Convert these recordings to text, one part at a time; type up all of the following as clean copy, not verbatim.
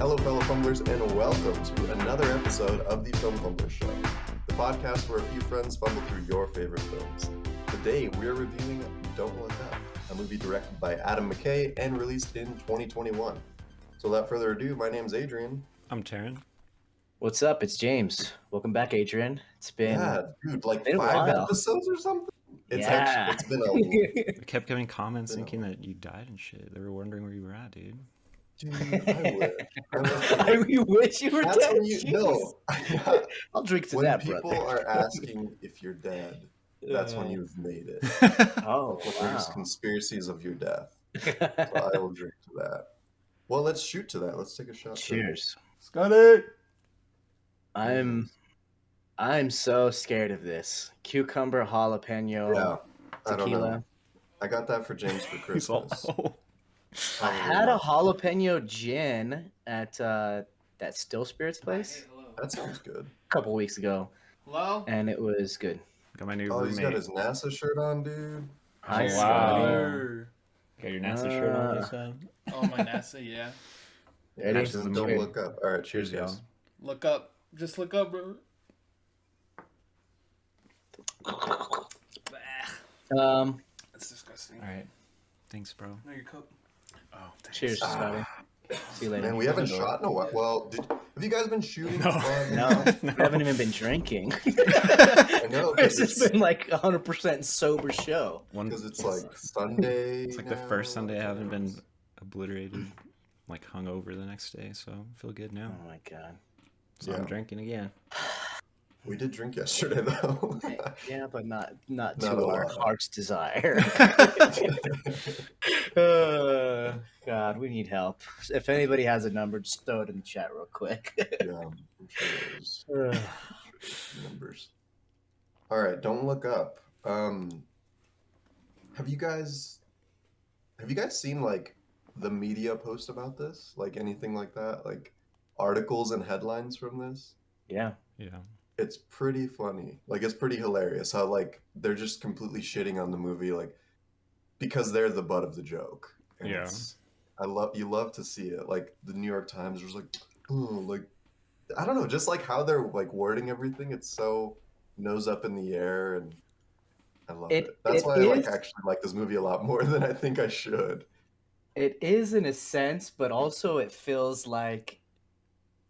Hello, fellow Fumblers, and welcome to another episode of the Fumbler Show, the podcast where a few friends fumble through your favorite films. Today, we're reviewing Don't Look Up, a movie directed by Adam McKay and released in 2021. So without further ado, my name's Adrian. I'm Taryn. What's up? It's James. Welcome back, Adrian. It's been like been a 5 while. episodes or something? It's been a I kept getting comments thinking that you died and shit. They were wondering where you were at, dude. Dude, I wish. I wish you were That's dead. when you no. I'll drink to When that, people brother. are asking if you're dead, that's when you've made it. Oh, There's wow. conspiracies of your death. So I will drink to that. Well, let's shoot to that. Let's take a shot. Cheers. Scotty! I'm so scared of this. Cucumber jalapeno Yeah, I don't tequila. know. I got that for James for He's all, Christmas. oh. I had a jalapeno gin at that Still Spirits place That sounds good. a couple weeks ago, Hello? and it was good. Got my new Oh, he's got roommate. his NASA shirt on, dude. Hi, Oh, Scotty. wow. Got your NASA shirt on, you said? Oh, my NASA, yeah. Ready? Matches the Don't movie. look up. All right, cheers, Cheers, guys. Look up. Just look up, bro. That's disgusting. All right. Thanks, bro. No, your cup. Oh, thanks. Cheers, Scotty. See you later. Man, we haven't shot in a while. Well, have you guys been shooting? No. No, we haven't even been drinking. I know. It's just been like 100% sober show. Because it's like Sunday. It's like the first Sunday I haven't been obliterated, like hungover the next day, so I feel good now. Oh my god. So Yeah. I'm drinking again. We did drink yesterday, though. Yeah, but not Not to a our lot. heart's desire. God, we need help. If anybody has a number, just throw it in the chat real quick. Yeah, I'm sure there's numbers. All right, don't look up. Have you guys seen like the media post about this? Like anything like that? Like articles and headlines from this? Yeah. Yeah. It's pretty funny. Like it's pretty hilarious how like they're just completely shitting on the movie like because they're the butt of the joke. And Yeah. you love to see it. Like the New York Times was like, oh, like I don't know, just like how they're like wording everything. It's so nose up in the air, and I love it. That's why I actually like this movie a lot more than I think I should. It is in a sense, but also it feels like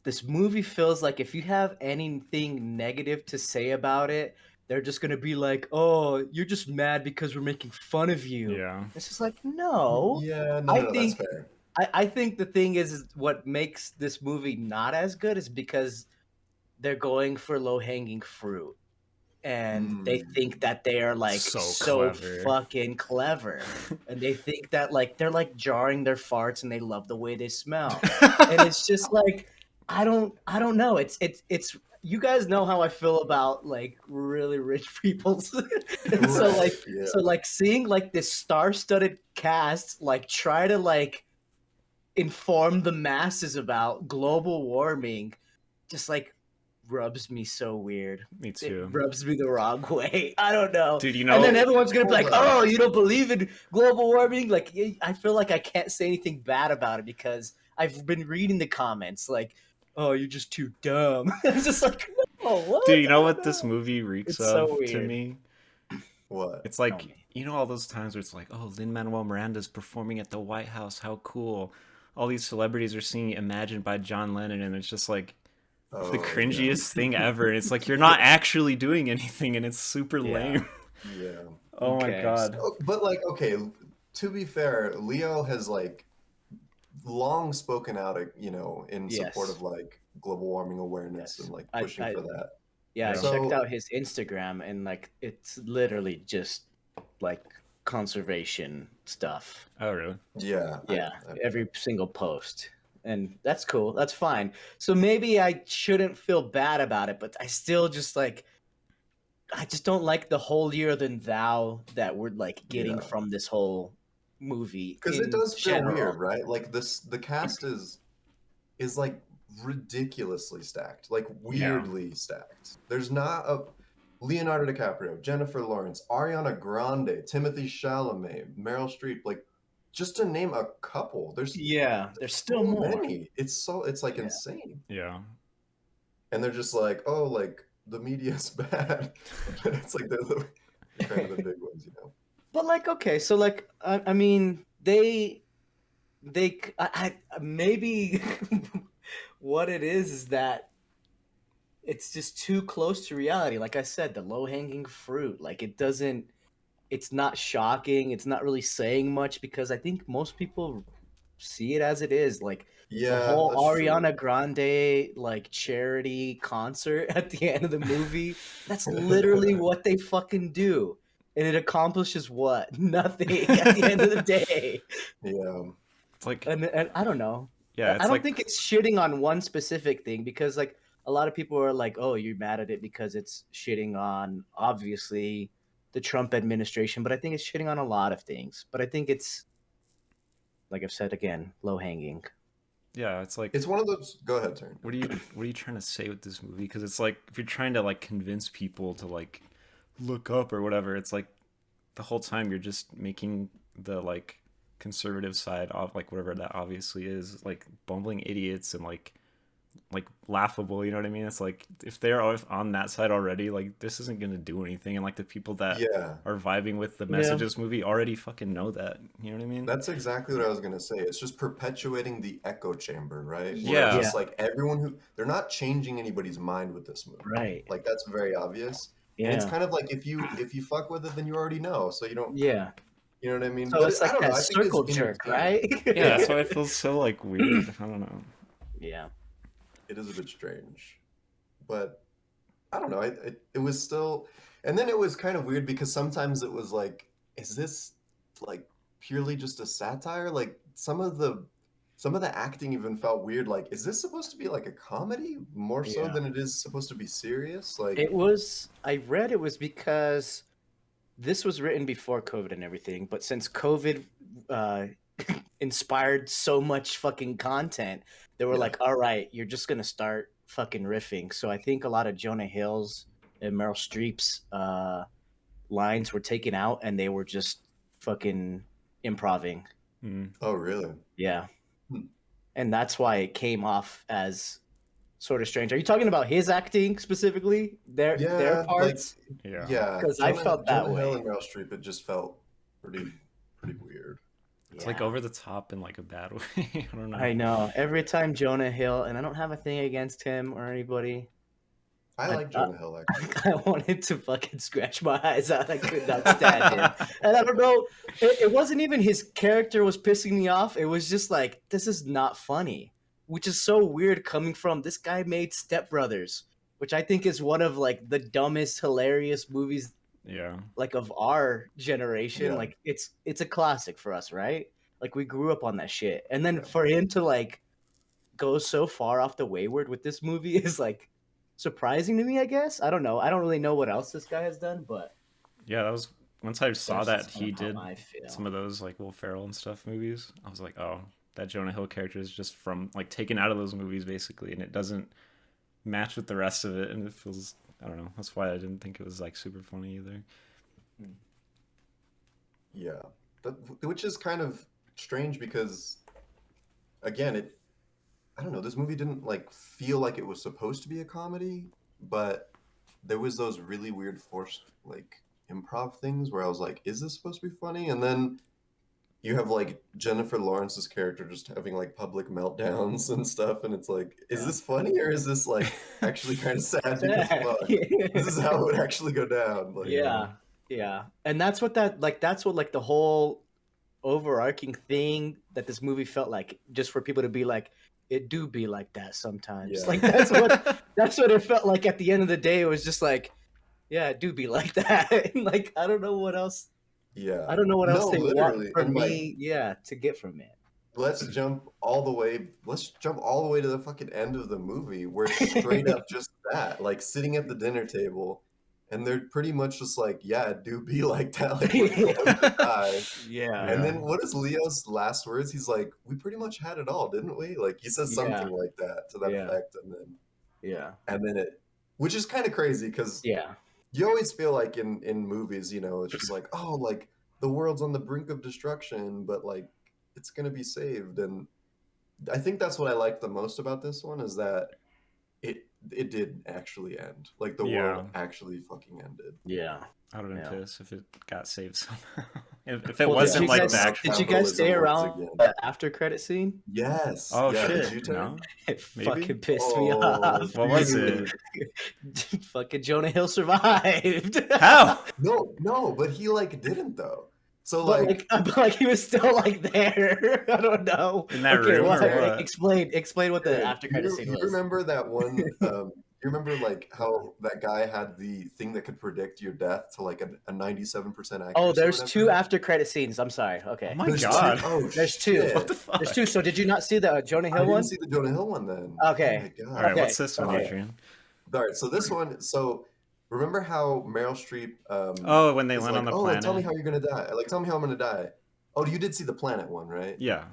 this movie feels like if you have anything negative to say about it, they're just gonna be like, "Oh, you're just mad because we're making fun of you." Yeah. It's just like, no. Yeah, I no, think- that's fair. I think the thing is what makes this movie not as good is because they're going for low hanging fruit, and they think that they are like So so clever. fucking clever, and they think that like they're like jarring their farts and they love the way they smell, and it's just like I don't know. It's you guys know how I feel about like really rich people. And so like Yeah. so like seeing like this star-studded cast like try to like inform the masses about global warming just like rubs me so weird. Me It too. rubs me the wrong way. I don't know. Dude, you know, And then everyone's gonna be like, Hold on. "Oh, you don't believe in global warming?" Like, I feel like I can't say anything bad about it because I've been reading the comments like, "Oh, you're just too dumb." It's just like, no, what? dude, you know I what don't this know. movie reeks It's so of to weird. me? What? It's like, Tell me. you know, all those times where it's like, oh, Lin-Manuel Miranda's performing at the White House. How cool. All these celebrities are singing Imagine by John Lennon, and it's just like Oh, the cringiest thing ever. And it's like, you're not actually doing anything, and it's super Yeah. lame. Yeah. Oh my Okay, god. Oh, but like, okay, to be fair, Leo has like long spoken out, you know, in support Yes. of like global warming awareness Yes. and like I- pushing for that. Yeah, I So- checked out his Instagram and like it's literally just like conservation stuff. Oh, really? Yeah. Yeah, I- every single post. And that's cool. That's fine. So maybe I shouldn't feel bad about it, but I still just like I just don't like the holier than thou that we're like getting Yeah. from this whole movie. Because it in does feel general. weird, right? Like the cast is like ridiculously stacked, like weirdly stacked. There's not a Leonardo DiCaprio, Jennifer Lawrence, Ariana Grande, Timothy Chalamet, Meryl Streep, like just to name a couple, there's Yeah, there's still so more. many. It's like Yeah. insane. Yeah. And they're just like, oh, like the media's bad. But it's like they're kind of the big ones, you know. But like, okay, so like, I mean, maybe what it is that it's just too close to reality. Like I said, the low hanging fruit. Like it's not shocking. It's not really saying much because I think most people see it as it is. Like the Yeah, whole that's true. Ariana Grande like charity concert at the end of the movie. That's literally what they fucking do. And it accomplishes what? Nothing at the end of the day. Yeah. It's like, And I don't know. yeah, I it's don't like, think it's shitting on one specific thing because like a lot of people are like, "Oh, you're mad at it because it's shitting on obviously the Trump administration," but I think it's shitting on a lot of things. But I think it's like I've said again, low hanging. yeah, it's like, It's one of those. Go ahead, turn. what are you trying to say with this movie? Because it's like, if you're trying to like convince people to like look up or whatever, it's like the whole time you're just making the like conservative side of like whatever that obviously is like bumbling idiots and like laughable, you know what I mean? It's like if they're on that side already, like this isn't gonna do anything, and like the people that Yeah, are vibing with the message of this movie already fucking know that, you know what I mean? that's exactly what I was gonna say. It's just perpetuating the echo chamber, right? Where it's Yeah. just like everyone they're not changing anybody's mind with this movie. Right. Like that's very obvious. And it's Yeah. kind of like if you fuck with it, then you already know. So you don't, Yeah. you know what I mean? So But it's I like don't know. that I think it's circle jerk, entertaining. right? Yeah, that's why it feels so like weird. I don't know. Yeah. It is a bit strange, but I don't know. It was still, and then it was kind of weird because sometimes it was like, is this like purely just a satire? Like some of the acting even felt weird. Like, is this supposed to be like a comedy more so Yeah. than it is supposed to be serious? Like, It was I read it was because this was written before COVID and everything, but since COVID uh, inspired so much fucking content, they were Yeah. like, "All right, you're just gonna start fucking riffing." So I think a lot of Jonah Hill's and Meryl Streep's lines were taken out, and they were just fucking improving. Mm. oh really? Yeah, Hmm. and that's why it came off as sort of strange. Are you talking about his acting specifically? Their Yeah, like parts? Yeah. yeah. Because I felt that Jonah Hill way. and Meryl Streep, it just felt pretty weird. It's like Yeah. over the top in like a bad way. I don't know. I know. Every time Jonah Hill, and I don't have a thing against him or anybody. I like Jonah Hill actually. I wanted to fucking scratch my eyes out. I could not stand him. And I don't know. It wasn't even his character was pissing me off. It was just like, this is not funny. Which is so weird coming from this guy made Step Brothers, which I think is one of like the dumbest, hilarious movies Yeah. like of our generation. Yeah. Like it's a classic for us, right? Like we grew up on that shit. And then Yeah. for him to like go so far off the wayward with this movie is like surprising to me, I guess. I don't know. I don't really know what else this guy has done, but Yeah, that was once I saw that's that just kind he of how did I feel. some of those like Will Ferrell and stuff movies. I was like, oh, that Jonah Hill character is just from like taken out of those movies basically, and it doesn't match with the rest of it, and it feels, I don't know. That's why I didn't think it was like super funny either. Yeah, which is kind of strange because, again, I don't know, this movie didn't like feel like it was supposed to be a comedy, but there was those really weird forced like improv things where I was like, is this supposed to be funny? And then you have like Jennifer Lawrence's character just having like public meltdowns and stuff, and it's like, is this funny or is this like actually kind of sad because fuck, this is how it would actually go down? Like, Yeah. And that's what like the whole overarching thing that this movie felt like, just for people to be like, it do be like that sometimes. Yeah. Like that's what it felt like at the end of the day. It was just like, yeah, it do be like that. Like I don't know what else. Yeah. I don't know what else No, they want literally, for and like, me. Yeah, to get from it. let's jump all the way. Let's jump all the way to the fucking end of the movie, where it's straight up just that, like sitting at the dinner table, and they're pretty much just like, "Yeah, it do be like that." Like we're going to die. Yeah. And then what is Leo's last words? He's like, "We pretty much had it all, didn't we?" Like he says something like that to that Yeah. effect, Yeah. and then it, which is kind of crazy because Yeah. you always feel like in movies, you know, it's just like, oh, like the world's on the brink of destruction, but like it's gonna be saved. And I think that's what I liked the most about this one is that it did actually end. Like the world actually fucking ended. Yeah. I would have been Yeah. pissed if it got saved somehow. if it Well, wasn't like guys, the actual. did you guys stay Capitalism once around again. the after credit scene? Yes. Oh yeah, shit! Did you turn? No. It Maybe? fucking pissed me Oh, off. What was dude. it? Fucking Jonah Hill survived. How? No, but he like didn't though. So But like he was still like there. I don't know. In that Okay, room what? or what? Explain what the after credit scene you was. remember that one? You remember like how that guy had the thing that could predict your death to like a 97% accuracy? Oh, or there's whatever? two after credit scenes. I'm sorry. Okay. Oh my There's god! Two? Oh, There's two. shit. What the fuck? There's two. So did you not see the Jonah I Hill didn't one? see the Jonah Hill one then. Okay. Oh my god. All right, Okay, what's this one, okay. Adrian? All right, so this one, so remember how Meryl Streep Oh, when they is land like, on the oh, planet. tell me how you're gonna die. Like, tell me how I'm gonna die. Oh, you did see the planet one, right? Yeah.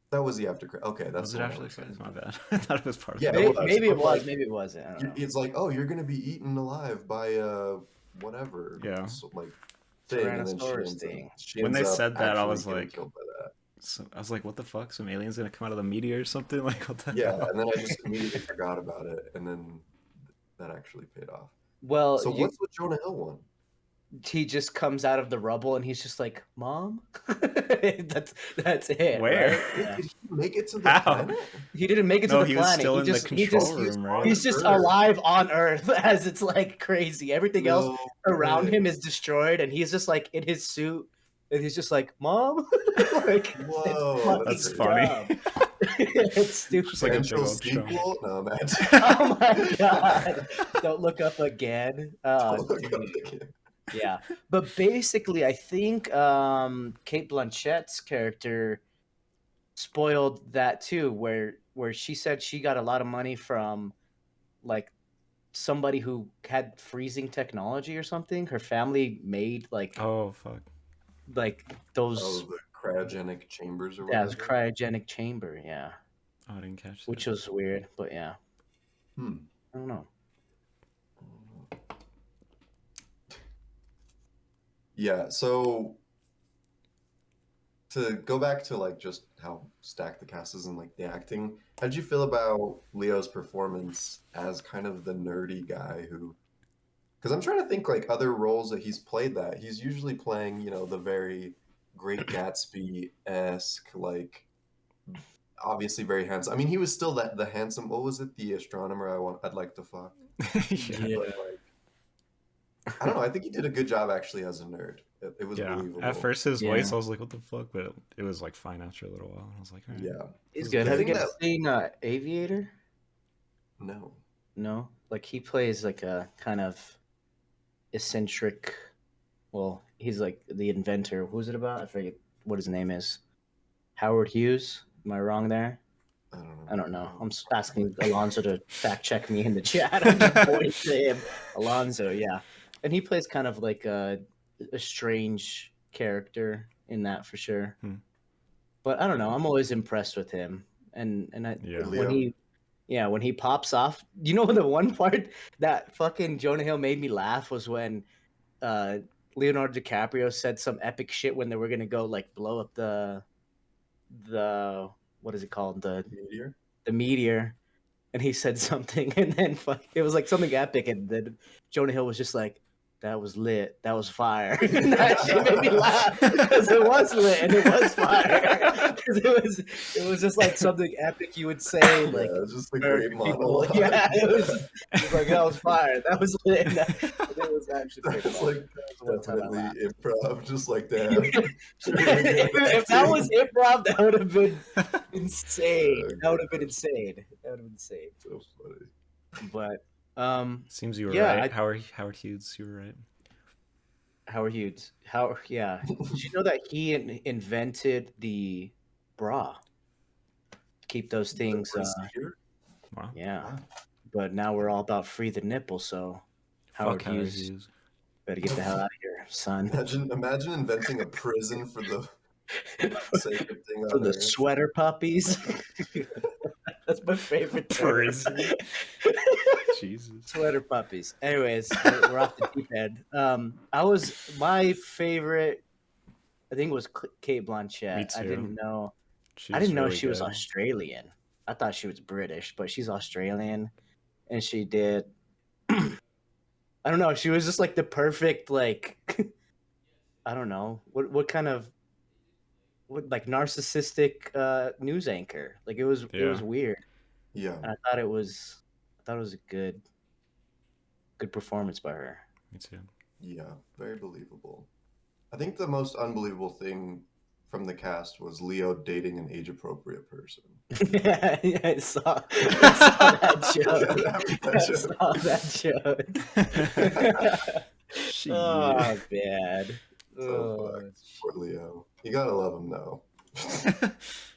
That was the after. Okay, that's Was it the one I actually? was thinking. My bad. I thought it was part of Yeah, it. it was. Maybe it But, was. like, Maybe it wasn't. I don't know. It's like, oh, you're gonna be eaten alive by whatever. Yeah. So, like thing, and then Tyrannosaurus thing. she When ends they up said that, I actually was getting like- killed by that. So I was like, what the fuck? Some aliens gonna come out of the meteor or something? Like, what the Yeah, hell? and then I just immediately forgot about it, and then that actually paid off. Well, So what's the Jonah Hill one? he just comes out of the rubble and he's just like, "Mom." that's it. Where? right? Wait, Yeah. did he make it to the How? planet? He didn't make it to No, the he was planet. still he in just, the he control just, room, right? He's just Earth. alive on Earth as it's like crazy. Everything else No around way. him is destroyed, and he's just like in his suit, and he's just like, "Mom." Like, Whoa, That's fucking funny. dumb. It's stupid. Just like a big Potential old chunk. sequel? No, man. Oh my god! Don't look up again. Oh, Don't look up dude. again. Yeah, but basically, I think Kate Blanchett's character spoiled that too, where she said she got a lot of money from like somebody who had freezing technology or something. Her family made like Oh fuck. those Oh, the cryogenic chambers or yeah, whatever. it was cryogenic chamber, yeah, Oh, I didn't catch that. which was weird, but yeah, Hmm. I don't know. Yeah, so to go back to like just how stacked the cast is and like the acting, how did you feel about Leo's performance as kind of the nerdy guy who? Because I'm trying to think like other roles that he's played that he's usually playing, you know, the very Great Gatsby-esque, like obviously very handsome. I mean, he was still the handsome. What was it? The astronomer I'd like to fuck. Yeah. But, like, I don't know. I think he did a good job actually as a nerd. It was Yeah. believable. At first, his Yeah. voice, I was like, "What the fuck?" But it was like fine after a little while. I was like, "All right." Yeah. He's Because good. I Have you think guys seen Aviator? No. No, like he plays like a kind of eccentric. Well, he's like the inventor. Who's it about? I forget what his name is. Howard Hughes. Am I wrong there? I don't know. I don't know. I'm asking Alonzo to fact check me in the chat. I'm just pointing to him. Alonzo, yeah, and he plays kind of like a strange character in that for sure. Hmm. But I don't know. I'm always impressed with him, and I Yeah. when he pops off. You know, the one part that fucking Jonah Hill made me laugh was when Leonardo DiCaprio said some epic shit when they were gonna go like blow up the what is it called, Meteor? the meteor, and he said something, and then it was like something epic, and then Jonah Hill was just like, "That was lit. That was fire." And that shit made me laugh because it was lit and it was fire. Because it was just like something epic you would say like. Yeah, it's just a or great people- monologue. yeah, it was like that was fire. That was lit. And it was actually pretty That's fun. like That was one time I definitely laughed. improv, just like that. If that was improv, that would have been insane. That would have been insane. That would have been insane. So funny. But Seems you were Yeah, right. Howard Hughes, you were right. Howard Hughes, yeah. Did you know that he invented the bra? Keep those things. Procedure? Wow. Yeah. Wow. But now we're all about free the nipple, so Howard Fuck Howard Hughes Hughes. better get the hell out of here, son. Imagine inventing a prison for the sacred thing For on the Earth. sweater puppies. That's my favorite term. Prison. Jesus. Sweater puppies. Anyways, we're off the deep end. My favorite I think it was Kate Blanchett. Me too. I didn't know. She I was didn't know really she was good. Australian. I thought she was British, but she's Australian, and she did. I don't know. She was just like the perfect like. I don't know what kind of like narcissistic news anchor. Like it was Yeah. weird, Yeah. and I thought it was a good performance by her. Me too. Yeah, very believable. I think the most unbelievable thing from the cast was Leo dating an age-appropriate person. Yeah, I saw that joke. That That joke. Shit. Oh, bad. So poor Leo. You gotta love him though.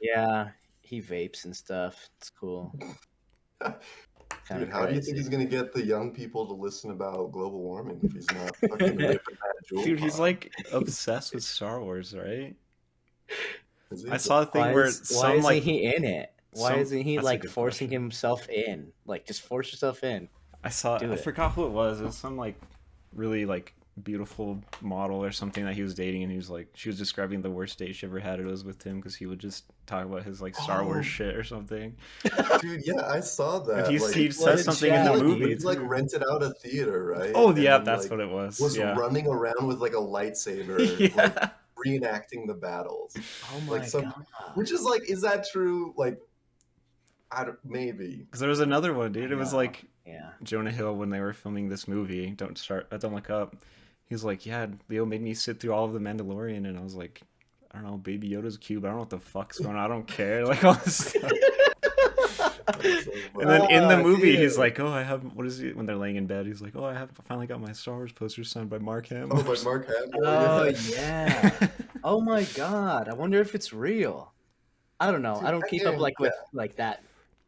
Yeah, he vapes and stuff. It's cool. Dude, how do you think he's gonna get the young people to listen about global warming if he's not fucking ripping that jewel Dude, he's pod? like obsessed with Star Wars, right? Is he? I saw a thing Why where isn't he in it? Why some- isn't he that's a like good forcing question. himself in? Like just force yourself in. I Do it. forgot who it was. It was some like really like beautiful model or something that he was dating, and he was like, she was describing the worst date she ever had. It was with him because he would just talk about his like Star Wars shit or something. Dude, yeah, I saw that. He Like, said something in chat, the he movie. like rented out a theater, right? Oh And yeah, then, that's like, what it was. was Yeah. running around with like a lightsaber, Yeah. like reenacting the battles. Oh my Like some, god. which is like, is that true? Like, I don't, maybe. Because there was another one, dude. It was No. like Yeah. Jonah Hill when they were filming this movie. Don't look up. He's like, yeah, Leo made me sit through all of the Mandalorian, and I was like, I don't know, Baby Yoda's cute, but I don't know what the fuck's going on. I don't care, like all this stuff. That's so And then in the Oh, movie, he's dude. like, oh, I have, what is it, when they're laying in bed, he's like, oh, I finally got my Star Wars poster signed by Mark Hamill. Oh, but Mark Hamill. Oh yeah. yeah. Oh my god. I wonder if it's real. I don't know. Dude, I don't keep up again, like with like that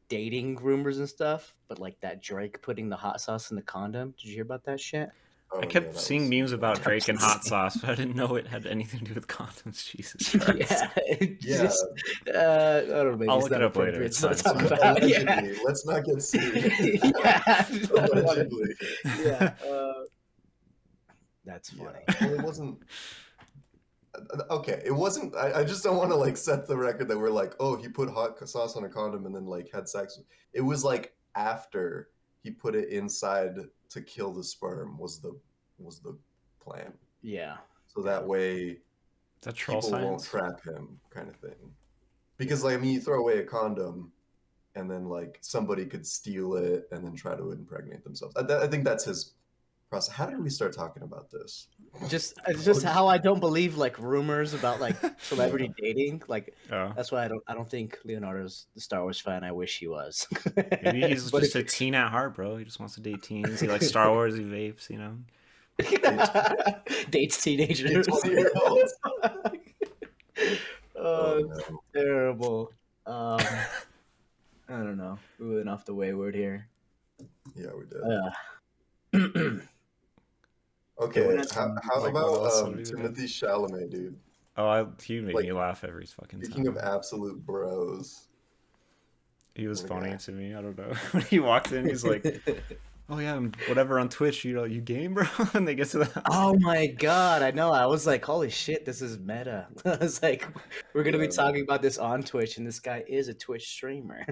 dating rumors and stuff, but like that Drake putting the hot sauce in the condom. Did you hear about that shit? Oh, I yeah, kept that seeing was- memes about that Drake and was hot sauce, but I didn't know it had anything to do with condoms. Jesus Christ. Yeah. It's Yeah. just, I don't know. Maybe I'll it's look not it up later. appropriate It's to fine, talk it's fine. about. Yeah. Allegedly. Let's not get sued. Yeah. I don't wanna- Allegedly. yeah. That's Yeah. funny. Well, it wasn't. Okay, it wasn't. I just don't want to like set the record that we're like, oh, he put hot sauce on a condom and then like had sex. It was like after he put it inside to kill the sperm was the plan. Yeah. So that way Is that troll people won't science? trap him, kind of thing. Because like I mean, you throw away a condom, and then like somebody could steal it and then try to impregnate themselves. I think that's his process. How did we start talking about this? It's just how I don't believe like rumors about like celebrity dating. Like Oh. that's why I don't think Leonardo's the Star Wars fan I wish he was. Maybe he's But just if- a teen at heart, bro. He just wants to date teens. He likes Star Wars. He vapes, you know. dates teenagers. 20-year-olds. Oh, no. terrible. I don't know. We went off the wayward here. Yeah, we did. Yeah, we're Okay, not- how like, what about else would we do? Timothy Chalamet, dude? He made Like, me laugh every fucking Speaking time. of absolute bros, He was Oh, funny yeah. to me. I don't know. When he walked in, he's like, "Oh yeah, whatever on Twitch, you know, you game, bro." And they get to the Oh my god, I know. I was like, holy shit, this is meta. I was like, we're gonna be Yeah. talking about this on Twitch, and this guy is a Twitch streamer.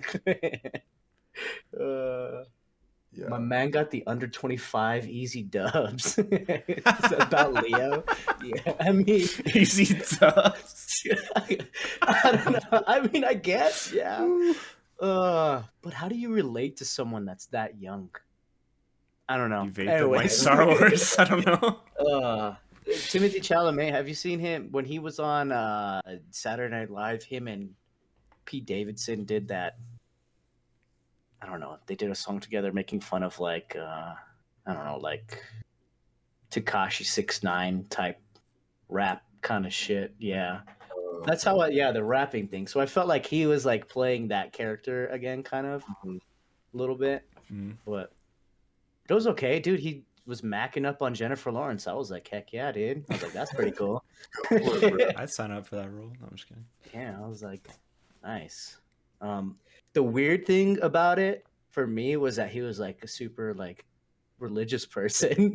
yeah, My man got the under 25 easy dubs. Is that about Leo? Yeah, I mean, easy dubs. I don't know. I mean, I guess, yeah. But how do you relate to someone that's that young? I don't know. You vape Anyway. like Star Wars. I don't know. Timothy Chalamet, have you seen him when he was on Saturday Night Live? Him and Pete Davidson did that. I don't know. They did a song together making fun of like I don't know, like Tekashi 6ix9ine type rap kind of shit. Yeah. That's how the rapping thing. So I felt like he was like playing that character again, kind of a little bit. Mhm. But it was okay, dude. He was macking up on Jennifer Lawrence. I was like, heck yeah, dude. I was like, that's pretty cool. I'd sign up for that role. No, I'm just kidding. Yeah, I was like, nice. The weird thing about it for me was that he was like a super like religious person.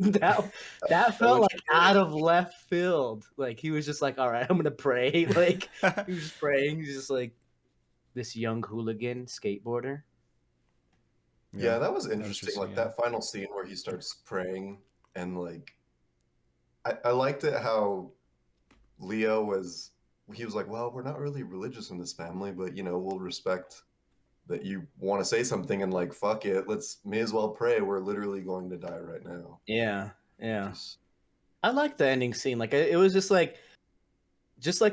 That felt like out of left field. Like he was just like, all right, I'm gonna pray. Like he was just praying. He's just like this young hooligan skateboarder. Yeah, that was interesting. interesting, Like yeah. that final scene where he starts praying and like I liked it how Leo was he was like, well, we're not really religious in this family, but you know, we'll respect that you want to say something and like fuck it, let's may as well pray. We're literally going to die right now. Yeah, yeah. Just I like the ending scene. Like it was just like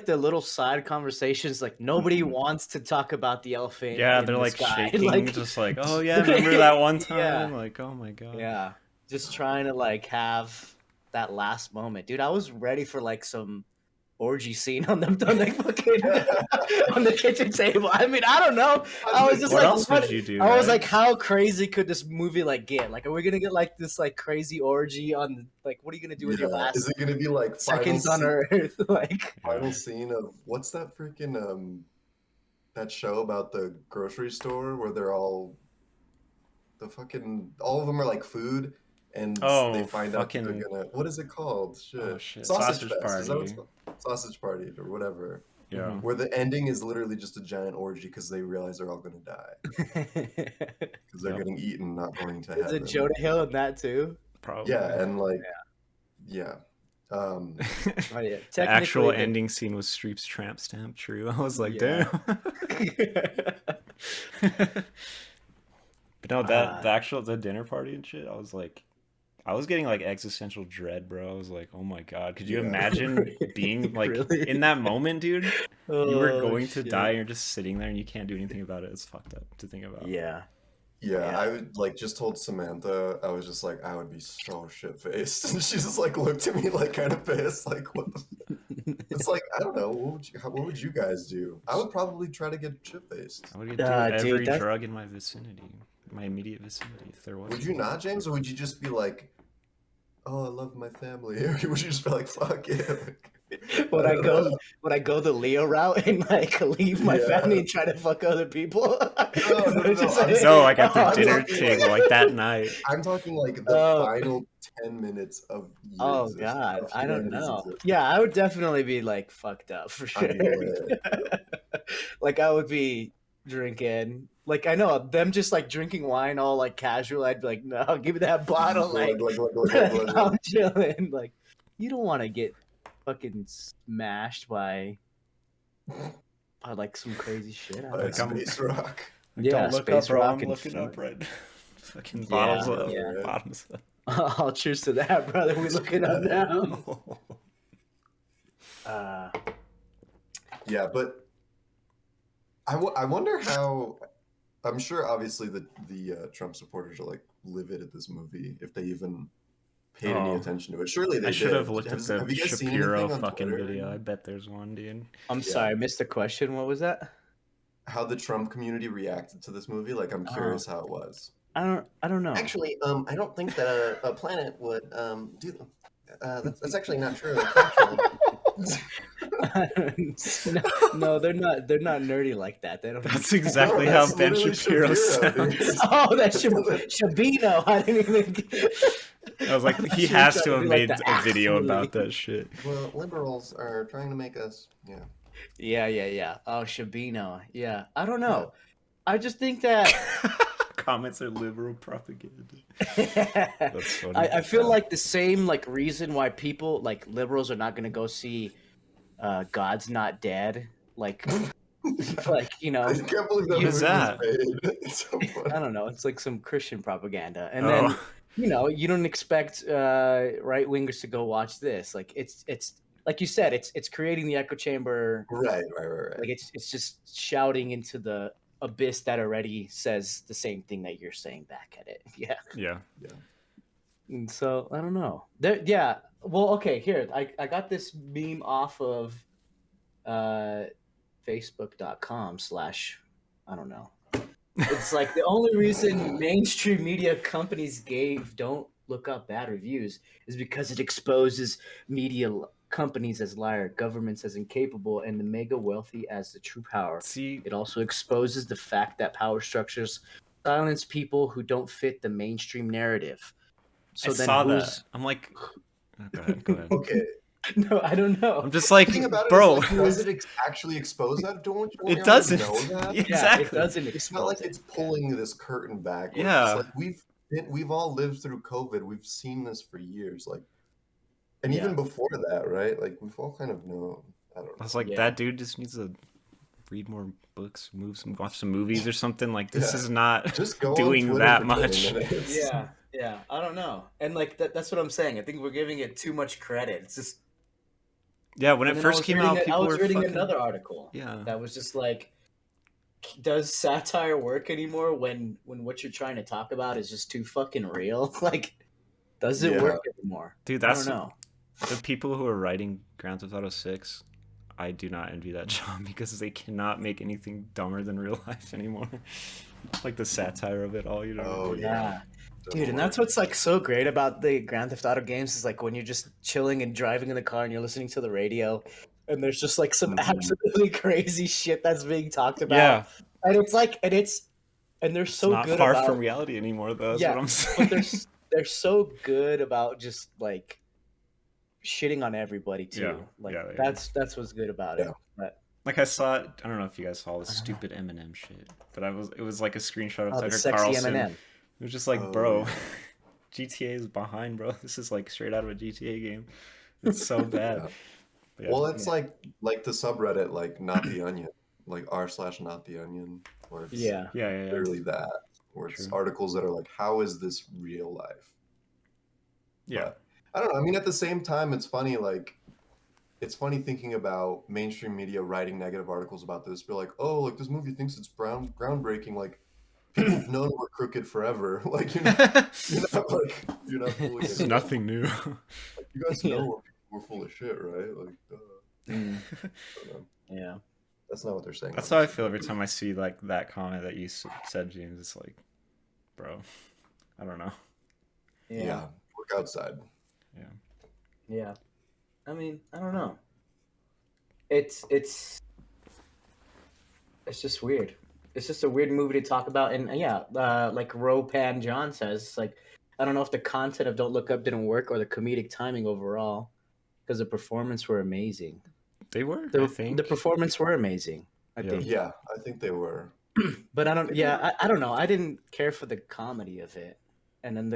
the little side conversations. Like nobody wants to talk about the elephant. Yeah, in they're the like sky. shaking, Like, just like, oh yeah, remember that one time? Yeah. Like, oh my god. yeah, just trying to like have that last moment, dude. I was ready for like some orgy scene on the fucking on the kitchen table. I mean, I don't know. I was just What like, else would you do? I was right? like, how crazy could this movie like get? Like, are we gonna get like this like crazy orgy on like what are you gonna do with your yeah, last is it gonna be like seconds on Earth? Like, final scene of what's that freaking that show about the grocery store where they're all all of them are like food and Oh, they find out that fucking- they're gonna what is it called? Shit. Oh, shit. Sausage Sausage Fest. Is that what it's Party. called? Sausage Party or whatever. Yeah. Where the ending is literally just a giant orgy because they realize they're all gonna die. Because they're Yep. getting eaten, not going to is heaven. it Jonah Hill in that too? Probably. Yeah, and like yeah. Oh, yeah. The actual Technically, ending scene was Streep's tramp stamp true. I was like, Yeah. damn. But no, the dinner party and shit, I was getting like existential dread, bro. I was like, oh my god, could you Yeah. imagine being like Really? in that moment, dude? You were Oh, going to shit. die and you're just sitting there and you can't do anything about it. It's fucked up to think about. Yeah. Yeah, Yeah. I would like just told Samantha, I was just like, I would be so shit faced. And she just like looked at me like kind of pissed, like what the It's like, I don't know, what would you guys do? I would probably try to get shit faced. I would do Dude, every that's- drug in my vicinity, my immediate vicinity, if there was. Would you not, James, or would you just be like, oh, I love my family? Or would you just be like, fuck it? Would I go the Leo route and like leave my Yeah. family and try to fuck other people? No, Just I'm like- No, like at the Oh, dinner talking table, like that night. I'm talking like the Oh. final 10 minutes of your Oh existence, god, of I don't humanity's know. existence. Yeah, I would definitely be like fucked up for sure. I'd be lit. Like I would be drinking. Like I know them just like drinking wine all like casual. I'd be like, no, give me that bottle. Like I'm chilling. Like you don't want to get fucking smashed by like some crazy shit. I don't Like know. space rock. Like, Yeah, don't look space up, bro. rock I'm and looking up food. right now. Fucking Yeah, bottles up. yeah. Bottoms up. I'll cheers to that, brother. We looking up now. Yeah, but I wonder how. I'm sure, obviously, the Trump supporters are like livid at this movie if they even paid any Oh. attention to it. Surely they I should did. have looked at the Have you guys seen Shapiro anything on fucking Twitter? video. I bet there's one, dude. I'm sorry, I missed the question. What was that? How the Trump community reacted to this movie? Like, I'm curious how it was. I don't know. Actually, I don't think that a planet would do. That's actually not true. no, they're not. They're not nerdy like that. They don't. That's exactly No, how that's Ben literally Shapiro Shapiro, dude. sounds. Oh, that's Shabino. I didn't even. I was like, I he thought has you to were have trying made to be like a video actually- about that shit. Well, liberals are trying to make us. Yeah. Yeah. Oh, Shabino. Yeah, I don't know. I just think that Comments are liberal propaganda. I, That's funny. I feel like the same like reason why people like liberals are not gonna go see God's Not Dead. Like you know, I can't believe that What is movie that? was made. It's so funny. I don't know. It's like some Christian propaganda, and Oh. then you know you don't expect right wingers to go watch this. Like it's like you said, it's creating the echo chamber. Right. Like it's just shouting into the abyss that already says the same thing that you're saying back at it. Yeah. Yeah. And so I don't know. There, yeah. Well, okay. Here, I got this meme off of Facebook.com/ I don't know. It's like the only reason mainstream media companies gave "Don't Look Up" bad reviews is because it exposes media companies as liar, governments as incapable, and the mega wealthy as the true power. See, It also exposes the fact that power structures silence people who don't fit the mainstream narrative. So I then saw who's... that. I'm like, oh, go ahead. Go ahead. Okay. No, I don't know. I'm just like, The thing about it bro. is, like, does it actually expose that? Don't we It already doesn't. know that? Yeah, Exactly. it doesn't It's not expose like it. it's pulling this curtain back. Where Yeah. it's like we've all lived through COVID. We've seen this for years. Like, and even before that, right? Like, we've all kind of known. I don't I know. was like, Yeah. that dude just needs to read more books, watch some movies or something. Like, this Yeah. is not Just go on doing Twitter that for 20 much. minutes. Yeah. I don't know. And like that's what I'm saying. I think we're giving it too much credit. It's just... Yeah, when And it then first came out, I people was were reading fucking... another article. Yeah. That was just like, does satire work anymore when what you're trying to talk about is just too fucking real? Like, does it Yeah. work anymore? Dude, I that's don't know. the people who are writing Grand Theft Auto 6. I do not envy that job because they cannot make anything dumber than real life anymore. Like the satire of it all, you know. Oh Yeah. Doesn't Dude, and work. that's what's like so great about the Grand Theft Auto games is like when you're just chilling and driving in the car and you're listening to the radio and there's just like some Mhm. absolutely crazy shit that's being talked about. Yeah, And it's like and they're it's so not good far about from reality anymore, though. That's Yeah, what I'm but saying. they're so good about just like shitting on everybody too. Yeah, Like yeah, they are. that's what's good about it. Yeah. But Like I saw it. I don't know if you guys saw this stupid Eminem shit, but it was like a screenshot of the Tucker sexy Carlson. M&M. It was just like, Oh, bro, yeah. GTA is behind, bro. This is like straight out of a GTA game. It's so bad. Yeah. But yeah. Well, it's like the subreddit, like Not the Onion, like r/Not the Onion, where it's Yeah. yeah. literally that, where it's True. articles that are like, how is this real life? Yeah. But I don't know. I mean, at the same time, it's funny. Like, it's funny thinking about mainstream media writing negative articles about this. Be like, oh, like this movie thinks it's groundbreaking. Like, people have known we're crooked forever. Like, you're not fooling It's anyone. nothing new. Like, you guys Yeah. know we're full of shit, right? Like, I don't know. Yeah. That's not what they're saying. That's how I feel every time I see like that comment that you said, James. It's like, bro, I don't know. Yeah. Work outside. Yeah. I mean, I don't know. It's just weird. It's just a weird movie to talk about, and like Ropan John says, it's like I don't know if the content of Don't Look Up didn't work or the comedic timing overall, because the performance were amazing. They were, The, I think. the performance were amazing. I Yeah. think. Yeah, I think they were. But I don't. Yeah, I don't know. I didn't care for the comedy of it, and then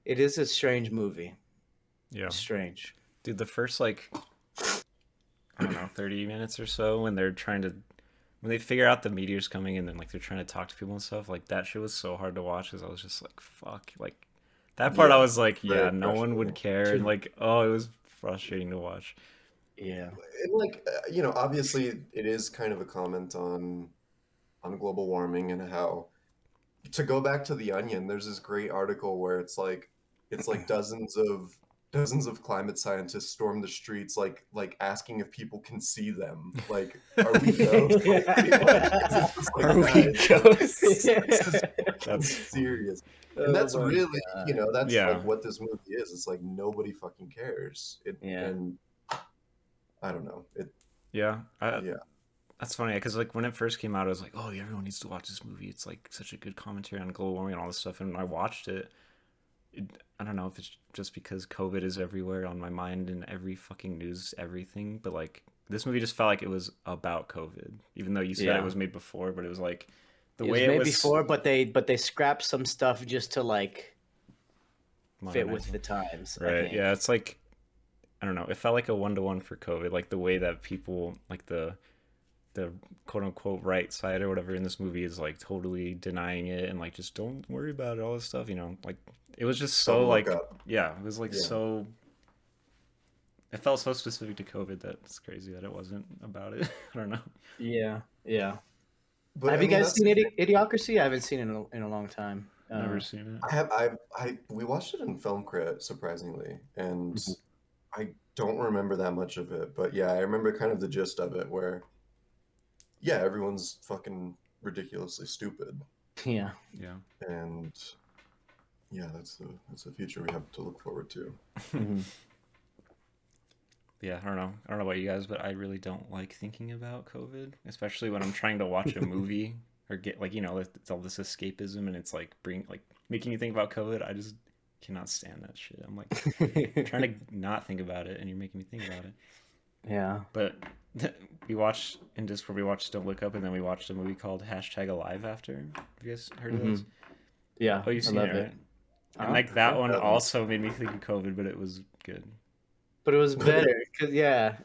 it is a strange movie. Yeah. Strange. Dude, the first like I don't know, 30 minutes or so when they figure out the meteor's coming and then like they're trying to talk to people and stuff, like that shit was so hard to watch because I was just like, fuck. Like that part I Yeah, was like, yeah, very no one would care. And like, oh, it was frustrating to watch. Yeah. And like, obviously it is kind of a comment on global warming and how, to go back to The Onion, there's this great article where it's like dozens of climate scientists storm the streets like asking if people can see them. Like, are we ghosts? Are we ghosts? This is That's serious. And that's really, that's Yeah. like what this movie is. It's like nobody fucking cares. Yeah. And I don't know. yeah. Yeah. That's funny because like when it first came out, I was like, oh, everyone needs to watch this movie. It's like such a good commentary on global warming and all this stuff. And I watched it. I don't know if it's just because COVID is everywhere on my mind and every fucking news, everything. But like this movie just felt like it was about COVID, even though you said it was made before. But it was like the way it was made before, but they scrapped some stuff just to like fit with modernizing. the times. I Right. think. Yeah. It's like, I don't know. It felt like a 1-to-1 for COVID. Like the way that people, like the quote unquote right side or whatever in this movie is like totally denying it and like just don't worry about it, all this stuff, like it was just so Don't like look up. yeah, it was like Yeah. so it felt so specific to COVID that it's crazy that it wasn't about it. I don't know. Yeah. But Have I you mean, guys seen Idiocracy? I haven't seen it in a long time. Never seen it. we watched it in film credit, surprisingly, and Mm-hmm. I don't remember that much of it, but yeah, I remember kind of the gist of it where, yeah, everyone's fucking ridiculously stupid, Yeah. Yeah. and yeah, that's the future we have to look forward to. Mhm. Yeah, I don't know about you guys, but I really don't like thinking about COVID, especially when I'm trying to watch a movie or get like, it's all this escapism and it's like making you think about COVID. I just cannot stand that shit. I'm like trying to not think about it, and you're making me think about it. Yeah. But we watched in Discord. We watched Don't Look Up, and then we watched a movie called #Alive After. Have you guys heard of those? Yeah. Oh, you've seen it, right? And like that one also made me think of COVID, but it was good. But it was better because yeah.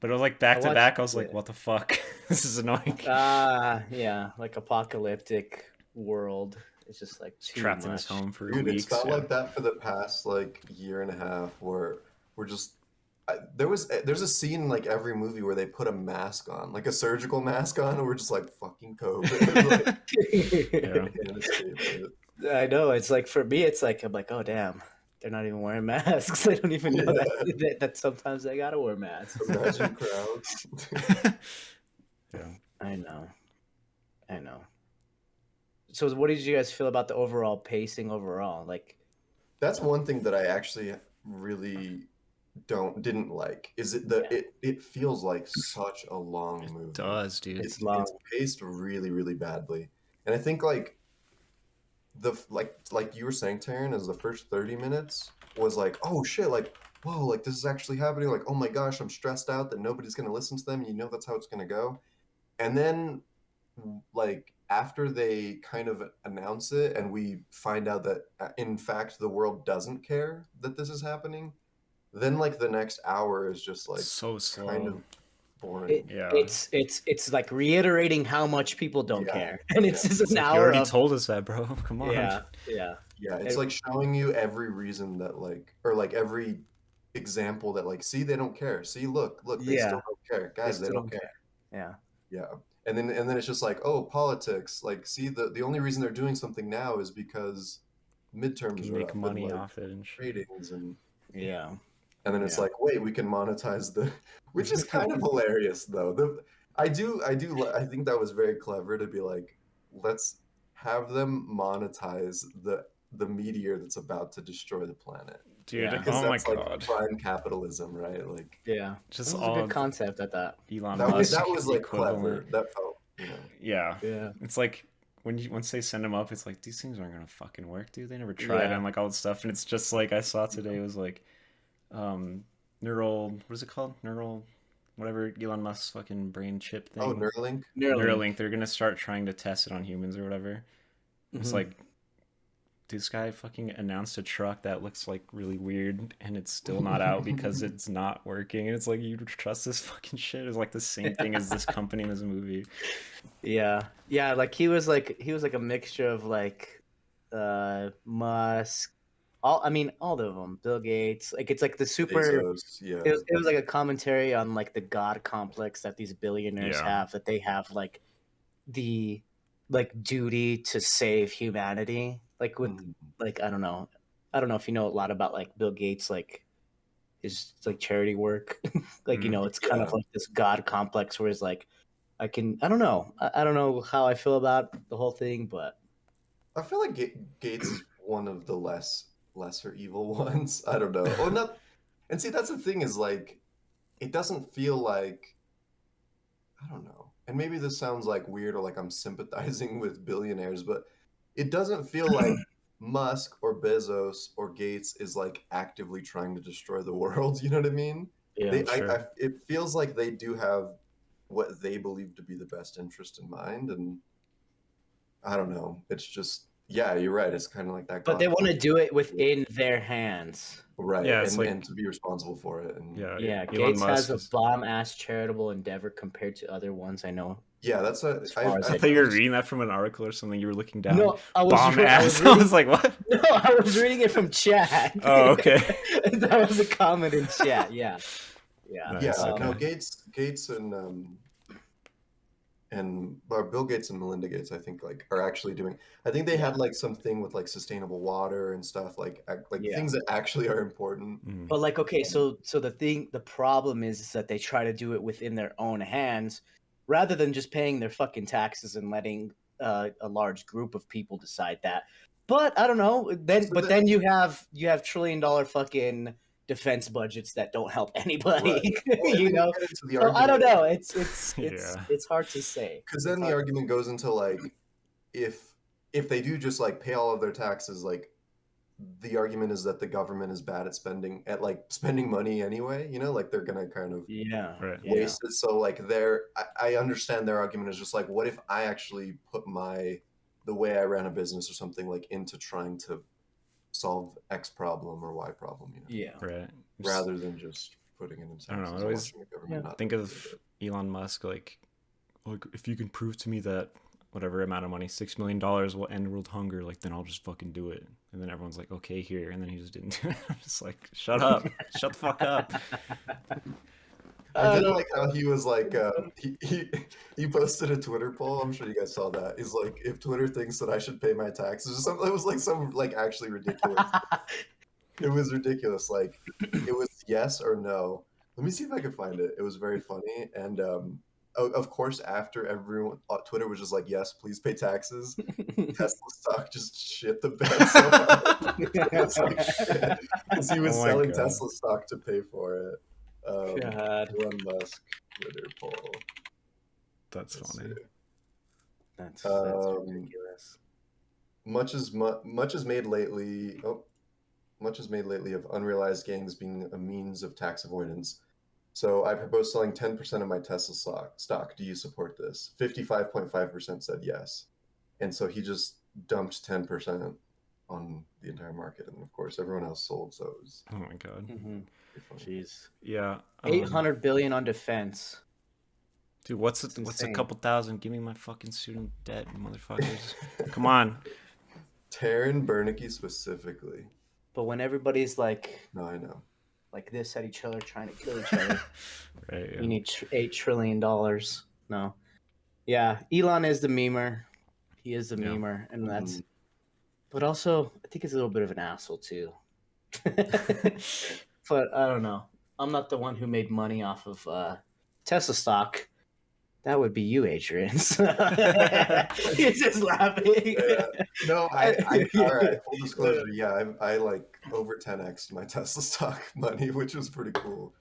But it was like back to watched back. I was it. like, what the fuck? This is annoying. Yeah, like apocalyptic world. It's just like too Trapped in much. his home for Dude, weeks. it's felt like that for the past like year and a half, where we're just there's a scene in like every movie where they put a mask on, like a surgical mask on, and we're just like fucking COVID. Like, Yeah. can't escape it. I know. It's like for me, it's like I'm like, oh damn, they're not even wearing masks. I don't even know that sometimes they gotta wear masks. Imagine crowds. Yeah. I know. So, what did you guys feel about the overall pacing overall? Like, That's one thing that I actually really didn't like. Is it feels like such a long movie. It does, dude. It's long. It's paced really, really badly. And I think like like you were saying, Taryn, is the first 30 minutes was like, oh shit, like, whoa, like this is actually happening. Like, oh my gosh, I'm stressed out that nobody's gonna listen to them. You know that's how it's gonna go. And then like after they kind of announce it and we find out that in fact the world doesn't care that this is happening, then like the next hour is just like so slow. kind of boring. it's like reiterating how much people don't Yeah. care, and it's just an You hour. already told us that, bro. Come on. Yeah. Yeah, it's like showing you every reason that like, or like every example that like, see, they don't care. See, look, they Yeah. still don't care. Guys, they still don't don't care. Yeah. Yeah. And then it's just like, oh, politics. Like, see, the only reason they're doing something now is because midterms You are make up money and, like, off it and shit. ratings and Yeah. and then it's Yeah. like, wait, we can monetize the, which is kind of hilarious though. I think that was very clever to be like, let's have them monetize the meteor that's about to destroy the planet. Dude, Yeah. Because oh my that's like god. prime capitalism, right? Like Yeah. Just That was all a good concept at that. Elon that Musk was like clever. equivalent. That felt, Yeah. Yeah. It's like once they send them up, it's like these things aren't gonna fucking work, dude. They never tried Yeah. and like all this stuff, and it's just like I saw today was like neural, what is it called? Neural, whatever, Elon Musk's fucking brain chip thing. Oh, Neuralink. Neuralink. They're gonna start trying to test it on humans or whatever. It's Mhm. like this guy fucking announced a truck that looks like really weird and it's still not out because it's not working. And it's like, you trust this fucking shit? It's like the same thing as this company in this movie. Yeah. Like he was like a mixture of like Musk, all of them, Bill Gates. Like it's like the super. Bezos, yeah. It was like a commentary on like the god complex that these billionaires Yeah. have. That they have like the duty to save humanity. Like with like I don't know if you know a lot about like Bill Gates, like his like charity work. Like it's kind of like this god complex where it's like I don't know how I feel about the whole thing, but I feel like Gates is one of the lesser evil ones. I don't know. Or not. And see, that's the thing is like, it doesn't feel like, I don't know. And maybe this sounds like weird or like I'm sympathizing with billionaires, but it doesn't feel like Musk or Bezos or Gates is like actively trying to destroy the world. You know what I mean? yeah, It feels like they do have what they believe to be the best interest in mind, and I don't know. It's just, yeah, you're right. It's kind of like that. but they want to do it within their hands. Right. Yeah, it's and to be responsible for it. And Yeah, Elon Gates Musk has a is- bomb-ass charitable endeavor compared to other ones I know. yeah, that's a. far as I thought you were reading that from an article or something. You were looking down. No, I was Bomb I ass. was I reading, was like, what? no, I was reading it from chat. Oh, okay. That was a comment in chat. Yeah. Nice, Yeah, okay. no, Gates and Bill Gates and Melinda Gates, I think, like, are actually doing. I think they had like something with like sustainable water and stuff, like Yeah. things that actually are important. Mm. But like, okay, so the problem is that they try to do it within their own hands, rather than just paying their fucking taxes and letting a large group of people decide that. But I don't know. Then you have $1 trillion fucking defense budgets that don't help anybody. Right. Well, and You then know. get into the So I don't argument. know. It's Yeah. it's hard to say. Because then It's the hard- argument goes into like, if if they do just like pay all of their taxes, like the argument is that the government is bad at spending money anyway, you know, like they're gonna kind of Yeah. Right. Yeah. waste it. So like I understand their argument is just like, what if I actually put the way I ran a business or something like into trying to solve X problem or Y problem, you know, Yeah. Right. rather than just putting it in taxes I don't know, I and always watching the government not think do of it. Elon Musk like if you can prove to me that whatever amount of money, $6 million will end world hunger, like then I'll just fucking do it. And then everyone's like, okay, here, and then he just didn't do it. I'm just like, shut up, shut the fuck up. I did like how he was like, he posted a Twitter poll. I'm sure you guys saw that. He's like, if Twitter thinks that I should pay my taxes or something, it was like some like actually ridiculous. It was ridiculous. Like, it was yes or no. Let me see if I can find it. It was very funny. And of course, after everyone, Twitter was just like, yes, please pay taxes. Tesla stock just shit the bed so hard. It's like shit. Because he was Oh my selling God. Tesla stock to pay for it. God. Elon Musk Twitter poll. That's Let's funny. see. That's ridiculous. Much is made lately. Oh, much is made lately of unrealized gains being a means of tax avoidance. So I propose selling 10% of my Tesla stock. Do you support this? 55.5% said yes. And so he just dumped 10% on the entire market. And then, of course, everyone else sold. So it was Oh my God. pretty funny. Jeez. Yeah. 800 billion on defense. Dude, what's It's a insane. couple thousand? Give me my fucking student debt, motherfuckers. Come on. Taryn Bernanke specifically. But when everybody's like No, I know. this at each other, trying to kill each other, Right. you Yeah. need $8 trillion. No. Yeah, Elon is the memer. He is the Yeah. memer, and that's. Mhm. But also, I think he's a little bit of an asshole too. But I don't know. I'm not the one who made money off of Tesla stock. That would be you, Adrian. He's just laughing. Yeah. No, all right, full disclosure, yeah, I like over 10x'd my Tesla stock money, which was pretty cool.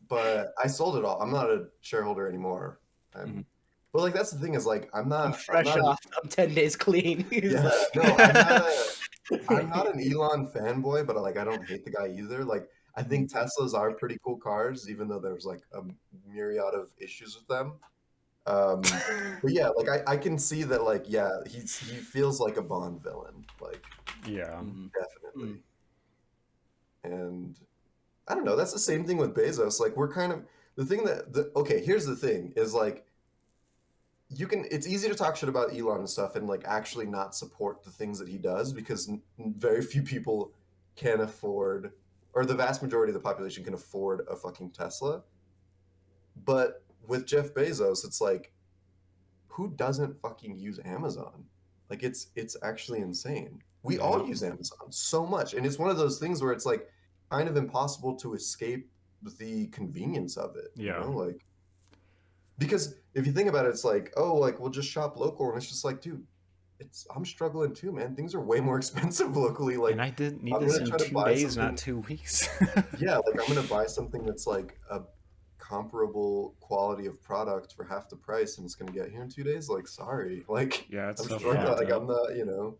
But I sold it all. I'm not a shareholder anymore. Mhm. But like that's the thing is like I'm fresh off. I'm 10 days clean. He's Yeah, like- no, I'm not an Elon fanboy, but like I don't hate the guy either. Like I think Teslas are pretty cool cars, even though there's like a myriad of issues with them. But yeah, like I can see that like yeah, he feels like a Bond villain, like Yeah. Mhm. definitely. And I don't know, that's the same thing with Bezos. Like we're kind of the thing that okay, here's the thing is like it's easy to talk shit about Elon and stuff and like actually not support the things that he does because very few people can afford, or the vast majority of the population can afford a fucking Tesla. But with Jeff Bezos, it's like, who doesn't fucking use Amazon? Like it's actually insane. We all use Amazon so much, and it's one of those things where it's like kind of impossible to escape the convenience of it. Yeah. You know, like because if you think about it, it's like, oh, like we'll just shop local, and it's just like, dude, I'm struggling too, man. Things are way more expensive locally. Like, And I didn't need I'm this gonna in try to 2 buy days, something. not 2 weeks. Yeah, like I'm gonna buy something that's like a comparable quality of product for half the price, and it's gonna get here in 2 days. Like, sorry, like Yeah, it's I'm tough. struggling. Yeah. Like I'm not, you know.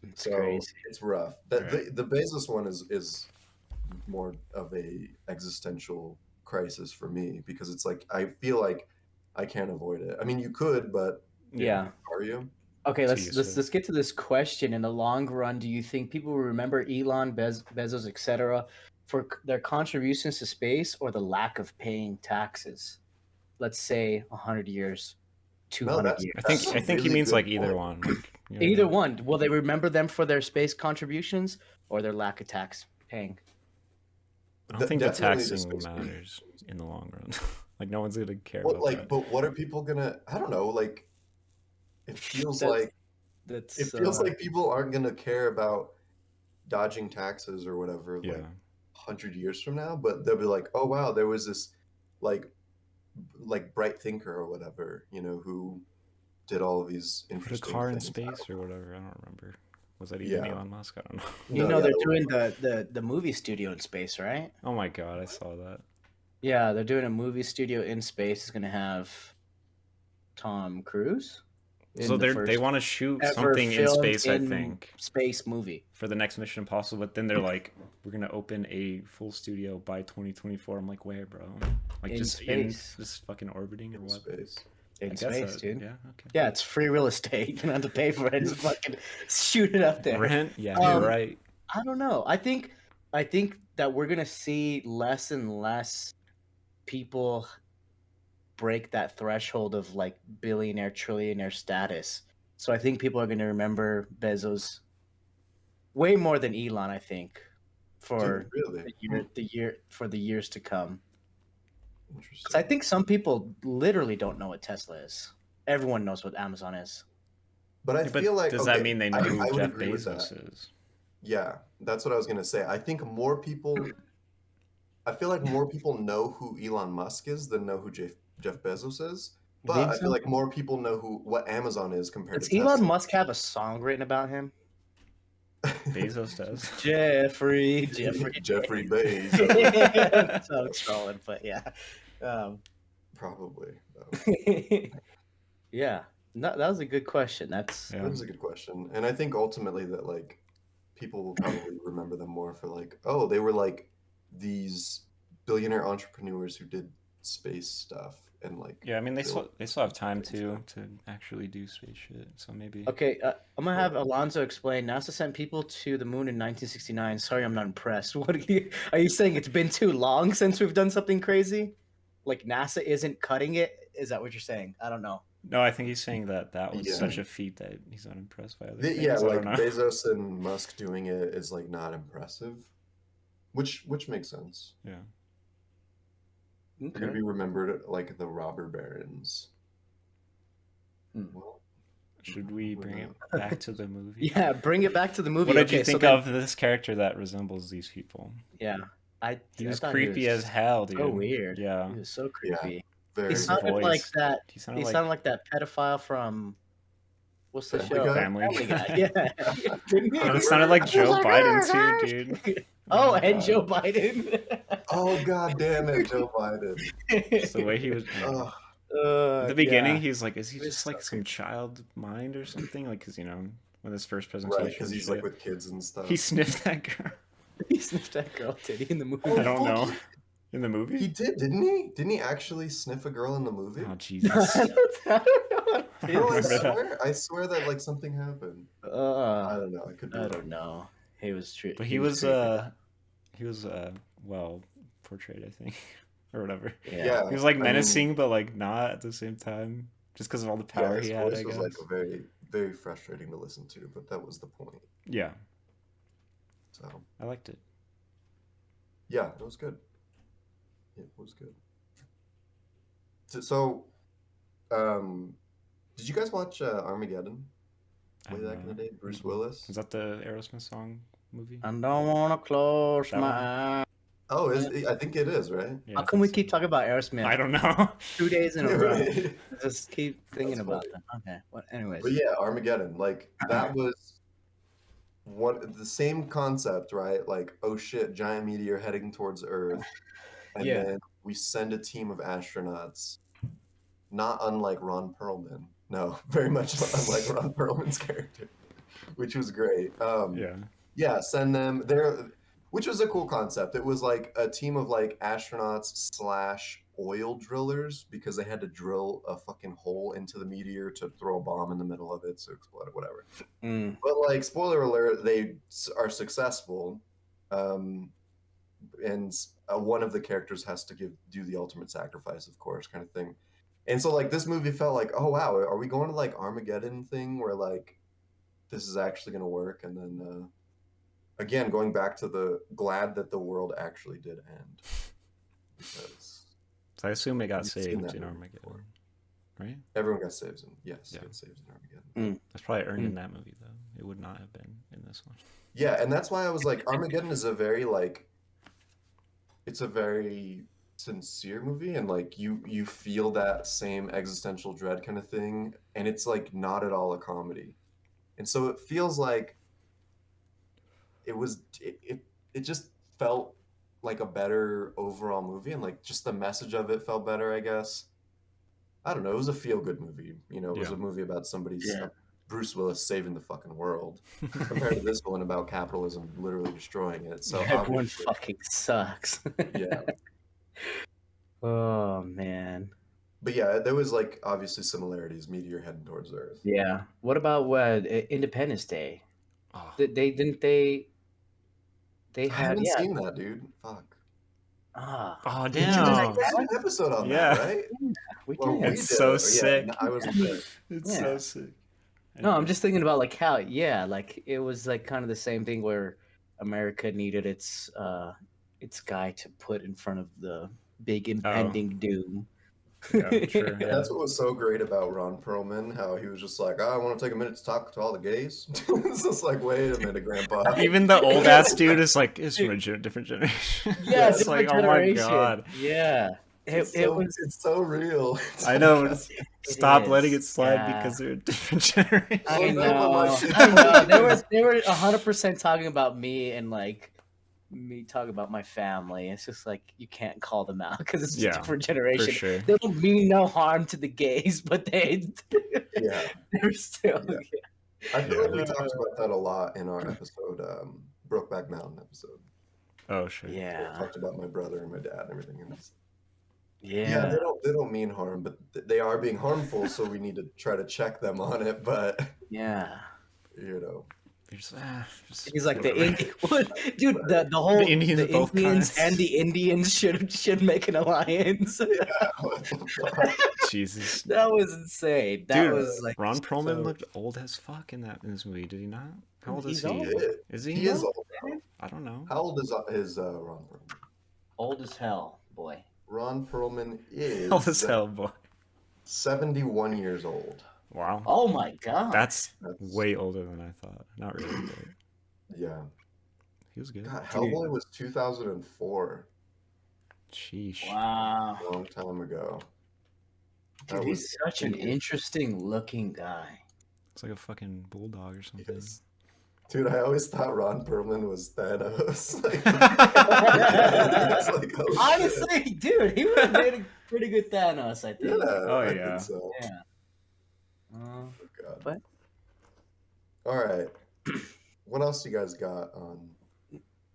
It's So crazy. it's rough. That Right. the Bezos one is more of a existential crisis for me because it's like I feel like I can't avoid it. I mean, you could, but Yeah. are you? Okay, So let's you let's said- let's get to this question. In the long run, do you think people will remember Elon, Bezos, etc., for their contributions to space or the lack of paying taxes? Let's say 100 years, 200 that's- years. I think he really means good like either point. one. Like, you know, Either one. Will they remember them for their space contributions or their lack of tax paying? I don't think the Definitely taxing space matters in the long run. Like no one's gonna care Well, about like, that. but what are people gonna? I don't know. Like, it feels That's- like That's it feels like people aren't gonna care about dodging taxes or whatever. Yeah. Like 100 years from now, but they'll be like, oh wow, there was this like bright thinker or whatever, you know, who did all of these Put a interesting car in things. space or whatever. I don't remember. Was that even Yeah. Elon Musk? I don't know. You No, know yeah, they're the- doing the movie studio in space, right? Oh my god, I saw that. Yeah, they're doing a movie studio in space. It's gonna have Tom Cruise. So they want to shoot something in space, I think, space movie for the next Mission Impossible. But then they're like, we're gonna open a full studio by 2024. I'm like, where, bro? Like in just space. just fucking orbiting or In what? space. In I guess space, dude. Yeah, okay. Yeah, it's free real estate. You don't have to pay for it. Just fucking shoot it up there. Rent? Yeah, you're right. I don't know. I think that we're gonna see less and less people break that threshold of like billionaire, trillionaire status. So I think people are gonna remember Bezos way more than Elon. I think for Really? the years to come. Because Interesting. I think some people literally don't know what Tesla is. Everyone knows what Amazon is. But I Yeah, but feel like does that mean they know I who would Jeff agree with Bezos that. is? Yeah, that's what I was gonna say. I think more people. I feel like more people know who Elon Musk is than know who Jeff Bezos is. But I feel like more people know what Amazon is compared Does to Elon Tesla. Musk have a song written about him? Bezos does. Jeffrey Jeffrey Bezos. So trolling, but yeah. Probably. Yeah. No, that was a good question. That's Yeah. That is a good question. And I think ultimately that like people will probably remember them more for like, oh, they were like these billionaire entrepreneurs who did space stuff and like Yeah, I mean they still built have time space to stuff. actually do space shit. So maybe okay. I'm gonna have Alonzo explain. NASA sent people to the moon in 1969. Sorry, I'm not impressed. What are you saying? It's been too long since we've done something crazy? Like NASA isn't cutting it? Is that what you're saying? I don't know. No, I think he's saying that was Yeah. such a feat that he's not impressed by other things. Yeah, I like don't know. Bezos and Musk doing it is like not impressive, which makes sense. Yeah. They're gonna be remembered like the robber barons. Well, Should we bring it back to the movie? Yeah, bring it back to the movie. What did you Okay, so think then- of this character that resembles these people? Yeah, He was thought creepy as hell, dude. So weird. Yeah. He was so Yeah. creepy. very He sounded voice. like that. He sounded He like sounded like that pedophile from what's the Family show? Guy? Family. Guy. Yeah. Didn't he? He sounded like Joe Biden too, dude. Oh, my and God. Joe Biden. Oh god damn it, Joe Biden. Just the way he was. Ugh. At the beginning, yeah. he's like, is he He was just so like some child mind or something? Like, because, you know, when his first presentation, Right, because he's like with kids and stuff. he sniffed that girl. He sniffed that girl titty in the movie. Oh, I don't fuck, know. In the movie? He did, didn't he? Didn't he actually sniff a girl in the movie? Oh, Jesus. I don't know. No, I remember that. swear. I swear that like something happened. I don't know. I could be I wrong. don't know. He was true. But he was well portrayed, I think, or whatever. Yeah. He was like I mean, menacing, but like not at the same time, just because of all the power his he had. voice I was guess. like very, very frustrating to listen to, but that was the point. Yeah, So I liked it. yeah, it was good. It was good. So, did you guys watch Armageddon I way don't back in the know. day? Bruce Willis. Is that the Aerosmith song movie? I don't want to close That my one? eyes. Oh, I think it is, right? Yeah, How I come we think keep talking about Aerosmith? I don't know. 2 days in a row. Just keep thinking That's about funny. that. Okay. Well, anyways. But yeah, Armageddon, like that was the same concept, right? Like, oh shit, giant meteor heading towards Earth, and Yeah. then we send a team of astronauts, not unlike Ron Perlman. No, very much unlike Ron Perlman's character, which was great. Yeah. Send them there, which was a cool concept. It was like a team of like astronauts / oil drillers because they had to drill a fucking hole into the meteor to throw a bomb in the middle of it to explode it, whatever. Mm. But like, spoiler alert, they are successful, and one of the characters has to do the ultimate sacrifice, of course, kind of thing. And so like this movie felt like, oh wow, are we going to like Armageddon thing where like this is actually going to work? And then again, going back to the glad that the world actually did end, because So I assume it got You've seen saved that in movie Armageddon, before. right? everyone got saved in Yeah. got saved in Armageddon. That's probably earned in that movie, though. It would not have been in this one. Yeah, and that's why I was like, Armageddon is a very like, it's a very sincere movie, and like you feel that same existential dread kind of thing, and it's like not at all a comedy, and so it feels like it just felt like a better overall movie, and like just the message of it felt better, I guess. I don't know, it was a feel-good movie. You know, it was Yeah. a movie about somebody's Yeah. Bruce Willis saving the fucking world, compared to this one about capitalism literally destroying it. So Everyone obviously, fucking sucks. yeah. Oh man. But yeah, there was like obviously similarities. Meteor heading towards Earth. Yeah. What about what Independence Day? Oh, They didn't they I had haven't yeah. seen that, dude. Fuck. Ah. oh You guys damn. did an episode on Yeah. that, right? We Well, did. It's so sick. I wasn't there. It's Yeah. so sick. No, I'm just thinking about like how like it was like kind of the same thing where America needed its guy to put in front of the big impending doom. Yeah, sure. Yeah. That's what was so great about Ron Perlman, how he was just like, I want to take a minute to talk to all the gays. It's just like, wait a minute, Grandpa. Even the old ass dude is like, it's from a different generation. Yeah, It's different like, oh my generation. god. Yeah. It's so real. It's I know. like, But it's, stop is, letting it slide yeah. because they're a different generation. I Well, know. like- I know. They were 100% talking about me and like me talking about my family. It's just like you can't call them out because it's a Yeah, different For generation. sure. They don't mean no harm to the gays, but they're still. Yeah. I feel like we talked about that a lot in our episode, Brokeback Mountain episode. Oh, sure. I Yeah. talked about my brother and my dad and everything. And Yeah. they don't mean harm, but they are being harmful, so we need to try to check them on it. But Yeah. you know, You're just He's like the whatever. Indian dude. The whole The Indians both kinds. and the Indians should make an alliance. what the fuck? Jesus. That was insane. That Dude, was like Ron Perlman so- looked old as fuck in this movie, did he not? How old is He's he? old. Is he? He is old. I don't know. How old is Ron Perlman? old as hell, boy. Ron Perlman is Old as hell, boy. 71 years old. Wow. Oh my god. That's That's- way older than I thought. Not really, but Yeah. he was good. God, Hellboy was 2004. Sheesh. wow. A long time ago. Dude, That he's was- such an interesting looking guy. It's like a fucking bulldog or something. Yes. Dude, I always thought Ron Perlman was Thanos. Like, it's like, oh, shit. Honestly, dude, he would have made a pretty good Thanos, I Yeah, think. I yeah. think so. Yeah. Oh, God. But- All right. What else you guys got on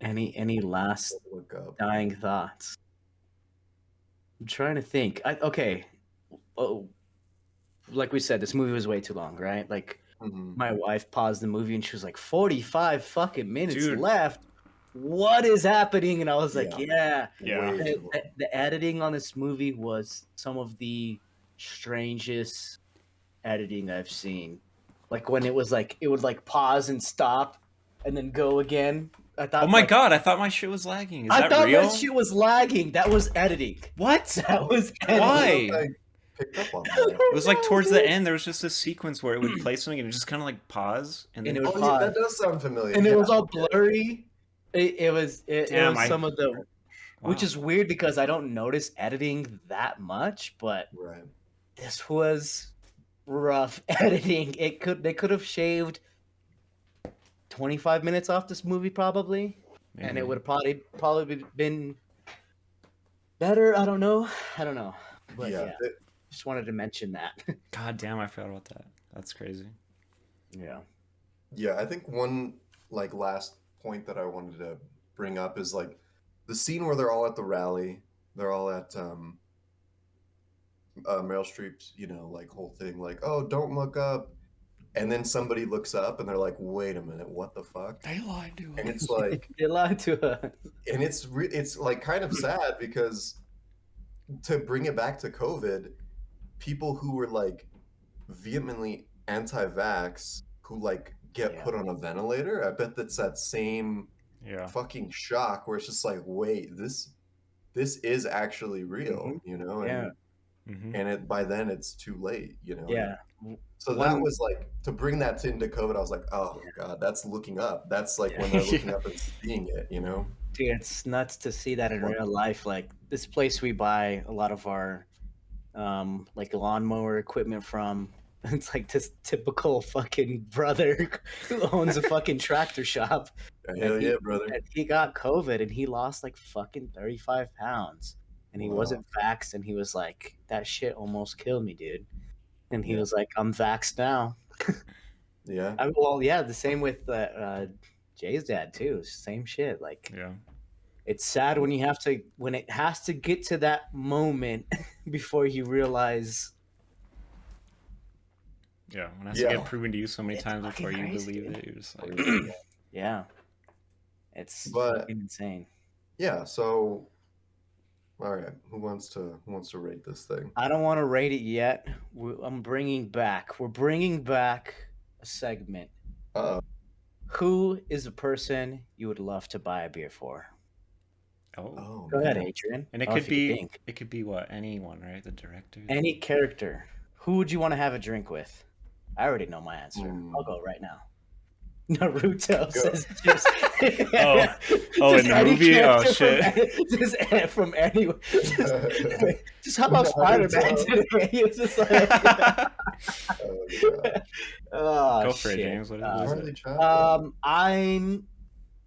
Any last Look Up? dying thoughts? I'm trying to think. Okay. Oh, like we said, this movie was way too long, right? Like Mhm. my wife paused the movie and she was like, 45 fucking minutes Dude. left. What is happening? And I was like, yeah. Yeah. Way The, too long. the editing on this movie was some of the strangest editing I've seen. Like when it would like pause and stop and then go again. I thought Oh my like, god, I thought my shit was lagging. Is I that thought real? that shit was lagging. That was editing. What? That was editing. Why? I picked up on that. It was like towards the end, there was just a sequence where it would play something and it just kind of like pause. And then And it would Oh, yeah, pause. that does sound familiar. And it Yeah. was all blurry. It was Damn, some of the which Wow. is weird because I don't notice editing that much, but Right. this was rough editing. They could have shaved 25 minutes off this movie probably, and Maybe. it would have probably been better. I don't know. But yeah, just wanted to mention that. God damn, I forgot about that. That's crazy. Yeah. Yeah, I think one like last point that I wanted to bring up is like the scene where they're all at the rally. They're all at Meryl Streep's, like whole thing, like, oh, don't look up, and then somebody looks up and they're like, wait a minute, what the fuck? They lied to And it's like, They lied to her. and it's like kind of sad because to bring it back to COVID, people who were like vehemently anti-vax who like get Yeah. put on a ventilator, I bet that's that same Yeah. fucking shock where it's just like, wait, this is actually real, And, Yeah. hmm and by then it's too late, Yeah. So that One- was like to bring that into COVID. I was like, oh god, that's looking up. That's like when they're looking Yeah. up and seeing it, Dude, it's nuts to see that in real life. Like this place we buy a lot of our like lawnmower equipment from. It's like this typical fucking brother who owns a fucking tractor shop. Hell And yeah, brother. And he got COVID and he lost like fucking 35 pounds. and he Wow. wasn't vaxxed, and he was like, that shit almost killed me, dude. And he Yeah. was like, I'm vaxxed now. Yeah. Well, yeah, the same with Jay's dad too. Same shit. Like, Yeah. it's sad when it has to get to that moment before you realize. Yeah. When it has Yeah. to get proven to you so many It's times fucking before you crazy, believe dude. it, you're just like, Yeah, it's But- fucking insane. Yeah. So, all right, who wants to rate this thing? I don't want to rate it yet. We're bringing back a segment. Uh Who is a person you would love to buy a beer for? oh. Go ahead, man. Adrian. And it Oh, could if you be think. it could be what? Anyone, right? The director. Any character. Who would you want to have a drink with? I already know my answer. Hmm. I'll go right now. Naruto Go. says just Oh, in the any movie? Oh, character shit. from anywhere. Just how about Naruto. Spider-Man today? He was just like, Oh, yeah. oh, Go for it, shit. James. What is Charlie it? Chaplin. I'm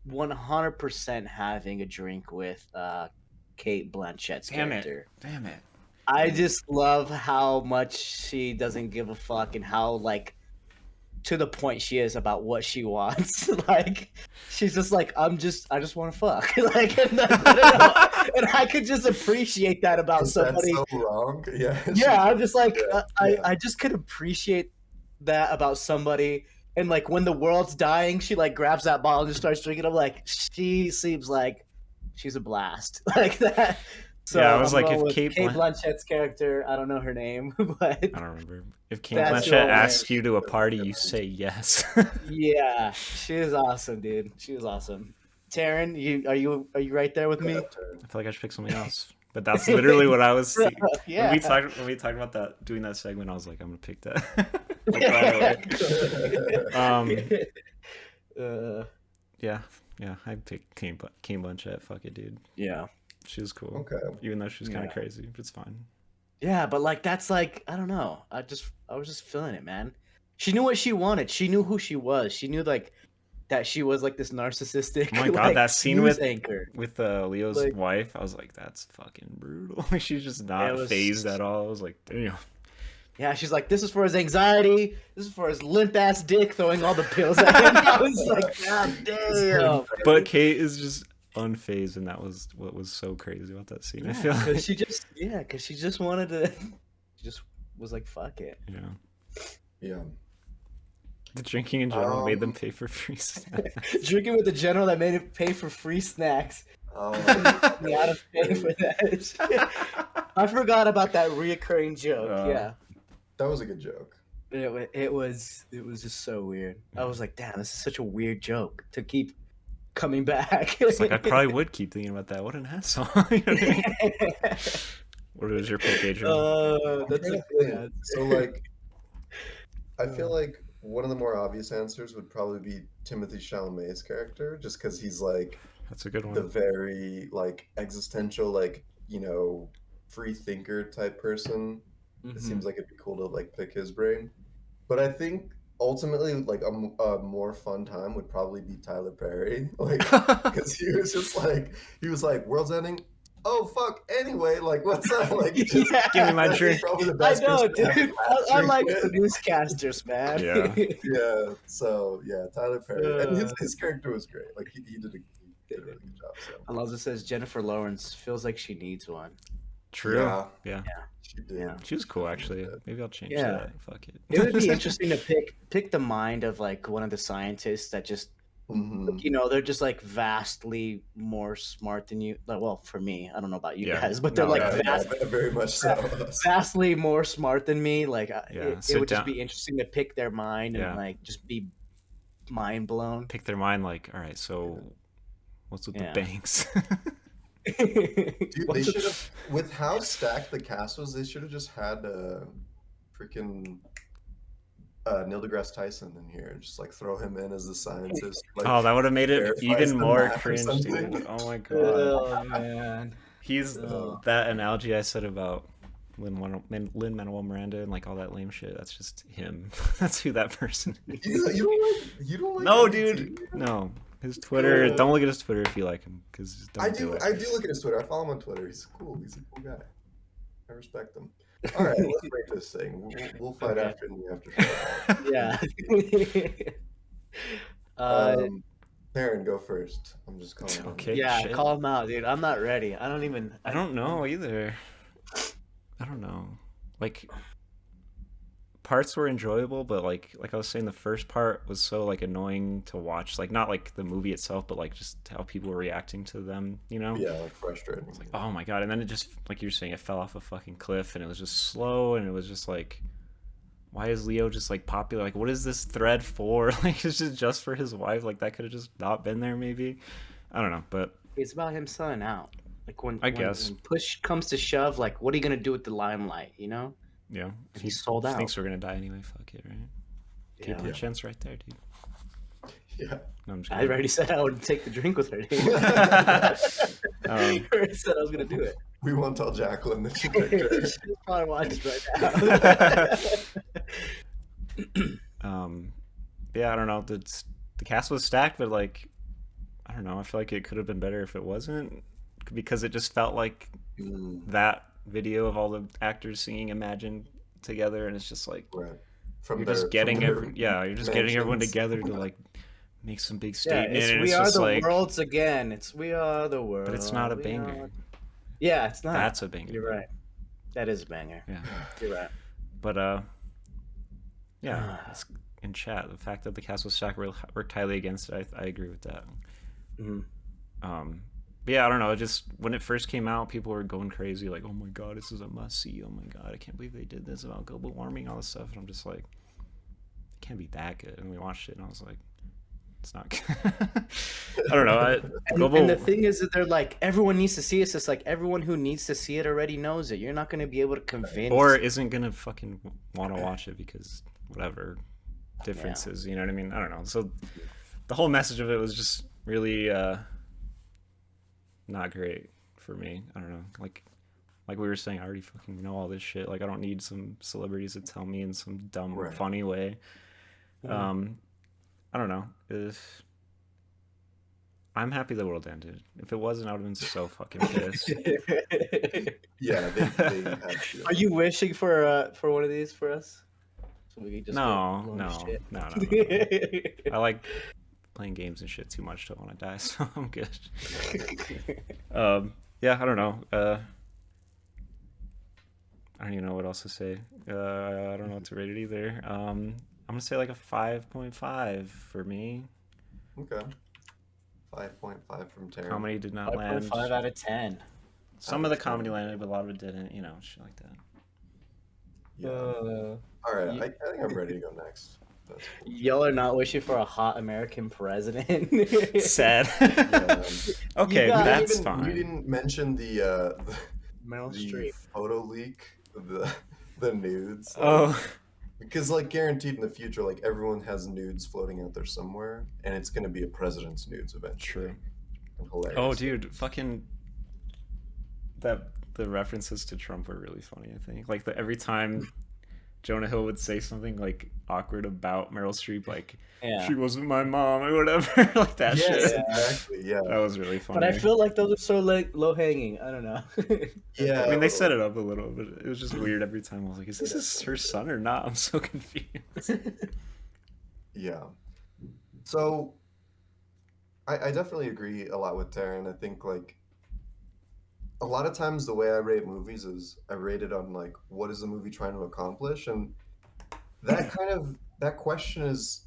100% having a drink with Kate Blanchett's Damn it. character. Damn it. I just love how much she doesn't give a fuck and how like to the point she is about what she wants. Like she's just like I just want to fuck. Like and, I don't know. And I could just appreciate that about Is that somebody. so wrong? Yeah. Yeah, I'm just like Yeah, I just could appreciate that about somebody. And like when the world's dying, she like grabs that bottle and just starts drinking. I'm like, she seems like she's a blast like that. So Yeah, I was I'm like, going if with Kate Blanchett's character, I don't know her name, but I don't remember. If Kate That's Blanchett your asks way. you to a party, you say yes. yeah, she is awesome, dude. She was awesome. Taryn, are you right there with me? I feel like I should pick something else. But that's literally what I was thinking. Yeah. When we talked about that doing that segment, I was like, I'm gonna pick that. Like, right away. Yeah, I'd pick Kate Blanchett. Fuck it, dude. Yeah. She was cool. Okay. Even though she was kind of Yeah. crazy, but it's fine. Yeah, but like that's like I don't know. I was just feeling it, man. She knew what she wanted. She knew who she was. She knew like that she was like this narcissistic. Oh my god, like, that scene news with anchor. Leo's Like- wife, I was like, that's fucking brutal. She's just not It was- phased at all. I was like, damn. Yeah, she's like, this is for his anxiety. This is for his limp ass dick, throwing all the pills at him. I was like, god damn. But Kate is just unfazed, and that was what was so crazy about that scene. I feel like, because she just wanted to. She just was like, fuck it. yeah, Yeah. the drinking in general made them pay for free snacks. Drinking with the general that made it pay for free snacks. Oh, Me out of pay for that. I forgot about that reoccurring joke. Yeah. that was a good joke. It was just so weird. I was like, damn, this is such a weird joke to keep coming back. It's like I probably would keep thinking about that. What an asshole. You know what I mean? What was your pick, Adrian? That's I'm a trying to good think. answer. So like, I feel like one of the more obvious answers would probably be Timothy Chalamet's character, just because he's like That's a good the one. very like existential, like free thinker type person. It seems like it'd be cool to like pick his brain. But I think ultimately, like a more fun time would probably be Tyler Perry, like because he was like, world's ending. Oh fuck! Anyway, like what's up? Like, just, Yeah. Give me my drink. Probably the I best know, person to have dude. a I drink like with. the newscasters, man. Yeah. Yeah. So yeah, Tyler Perry, and Uh. his character was great. Like he did a really good job. So Alonzo says Jennifer Lawrence feels like she needs one. True. Yeah. Yeah. she did. Yeah. She was cool, actually. Maybe I'll change Yeah. that. Fuck it. It would be interesting to pick the mind of like one of the scientists that just Mhm. they're just like vastly more smart than you. Like, well, for me, I don't know about you Yeah. guys, but they're No, like Yeah, yeah, very much so. vastly more smart than me. Like Yeah, it sit would just down. be interesting to pick their mind Yeah. and like just be mind blown. Pick their mind, like, all right, so what's with Yeah. the banks? Dude, they should have, with how stacked the cast was, they should have just had freaking Neil deGrasse Tyson in here, just like throw him in as the scientist. Like, Oh, that would have made it verifies even the more math or cringe, something. dude. Oh my god. Oh man. He's Oh. that analogy I said about Lin-Manuel Miranda and like all that lame shit. That's just him. That's who that person is. you don't like No, MBT? dude. No. His Twitter. Cool. Don't look at his Twitter if you like him, because I don't do do. it. I do look at his Twitter. I follow him on Twitter. He's cool. He's a cool guy. I respect him. All right, let's rate this thing. We'll fight Okay. after in the after show. Yeah. Taryn, go first. I'm just calling. on Okay. you. Yeah, shit. call him out, dude. I'm not ready. I don't even. I don't know either. I don't know. Like, parts were enjoyable, but like I was saying, the first part was so like annoying to watch. Like, not like the movie itself, but like just how people were reacting to them. You know? Yeah, like frustrating. Like, oh my god! And then it just, like you were saying, it fell off a fucking cliff, and it was just slow, and it was just like, why is Leo just like popular? Like, what is this thread for? Like, it's just for his wife. Like, that could have just not been there, maybe. I don't know, but It's about him selling out. Like when guess. when push comes to shove, like what are you gonna do with the limelight? You know? yeah, He sold out. Thinks we're gonna die anyway. Fuck it, right? Keep Yeah. your chance right there, dude. Yeah. No, I'm just I kidding. already said I would take the drink with her. Dude. I already said I was gonna do it. We won't tell Jacqueline that you picked her. She's probably watching right now. Yeah, I don't know. The cast was stacked, but like, I don't know. I feel like it could have been better if it wasn't, because it just felt like that video of all the actors singing Imagine together, and it's just like Right. From you're their- just getting from their you're just getting everyone mansions. together to like make some big Yeah, statement, it's and we it's are just the like, worlds again. It's we are the world. but it's not a we banger. are- Yeah, it's not. That's a banger. You're right. That is a banger. Yeah, You're right. but yeah, it's in chat. The fact that the cast was stacked worked highly against it. I agree with that. Mhm. But yeah, I don't know. Just when it first came out, people were going crazy, like, "Oh my god, this is a must see! Oh my god, I can't believe they did this about global warming, all this stuff." And I'm just like, it can't be that good. And we watched it, and I was like, it's not good. I don't know. And the thing is that they're like, everyone needs to see it. It's just like everyone who needs to see it already knows it. You're not going to be able to convince. or isn't gonna fucking want to watch it because whatever differences, you know what I mean? I don't know. So the whole message of it was just really not great for me. I don't know. Like we were saying, I already fucking know all this shit. Like, I don't need some celebrities to tell me in some dumb, Right. funny way. I don't know. I'm happy the world ended. If it wasn't, I would have been so fucking pissed. Yeah, they had to. Are you wishing for one of these for us? So we can just No. get blown to shit. I like playing games and shit too much to want to die, so I'm good. Yeah, I don't know. I don't even know what else to say. I don't know what to rate it either. I'm gonna say like a 5.5 for me. Okay. 5.5 from Taryn. Comedy did not land. 5.5 out of 10. Some of the comedy landed, but a lot of it didn't. You know, shit like that. Yeah. All right, I think I'm ready to go next. That's cool. Y'all are not wishing for a hot American president. Sad. Yeah. Okay, You got- that's You fine. didn't mention the Meryl the Streep. photo leak, the nudes. Oh, Because like guaranteed in the future, like everyone has nudes floating out there somewhere, and it's gonna be a president's nudes eventually. true. And hilarious. Oh, dude, fucking the references to Trump were really funny. I think like every time Jonah Hill would say something like awkward about Meryl Streep, like Yeah. she wasn't my mom or whatever, like that Yes, shit. exactly. Yeah. That was really funny. But I feel like those are so like low hanging. I don't know. Yeah. I mean, they set it up a little, but it was just weird every time. I was like, is this her son or not? I'm so confused. Yeah. So I definitely agree a lot with Taryn. I think like a lot of times the way I rate movies is I rate it on like what is the movie trying to accomplish, and that question is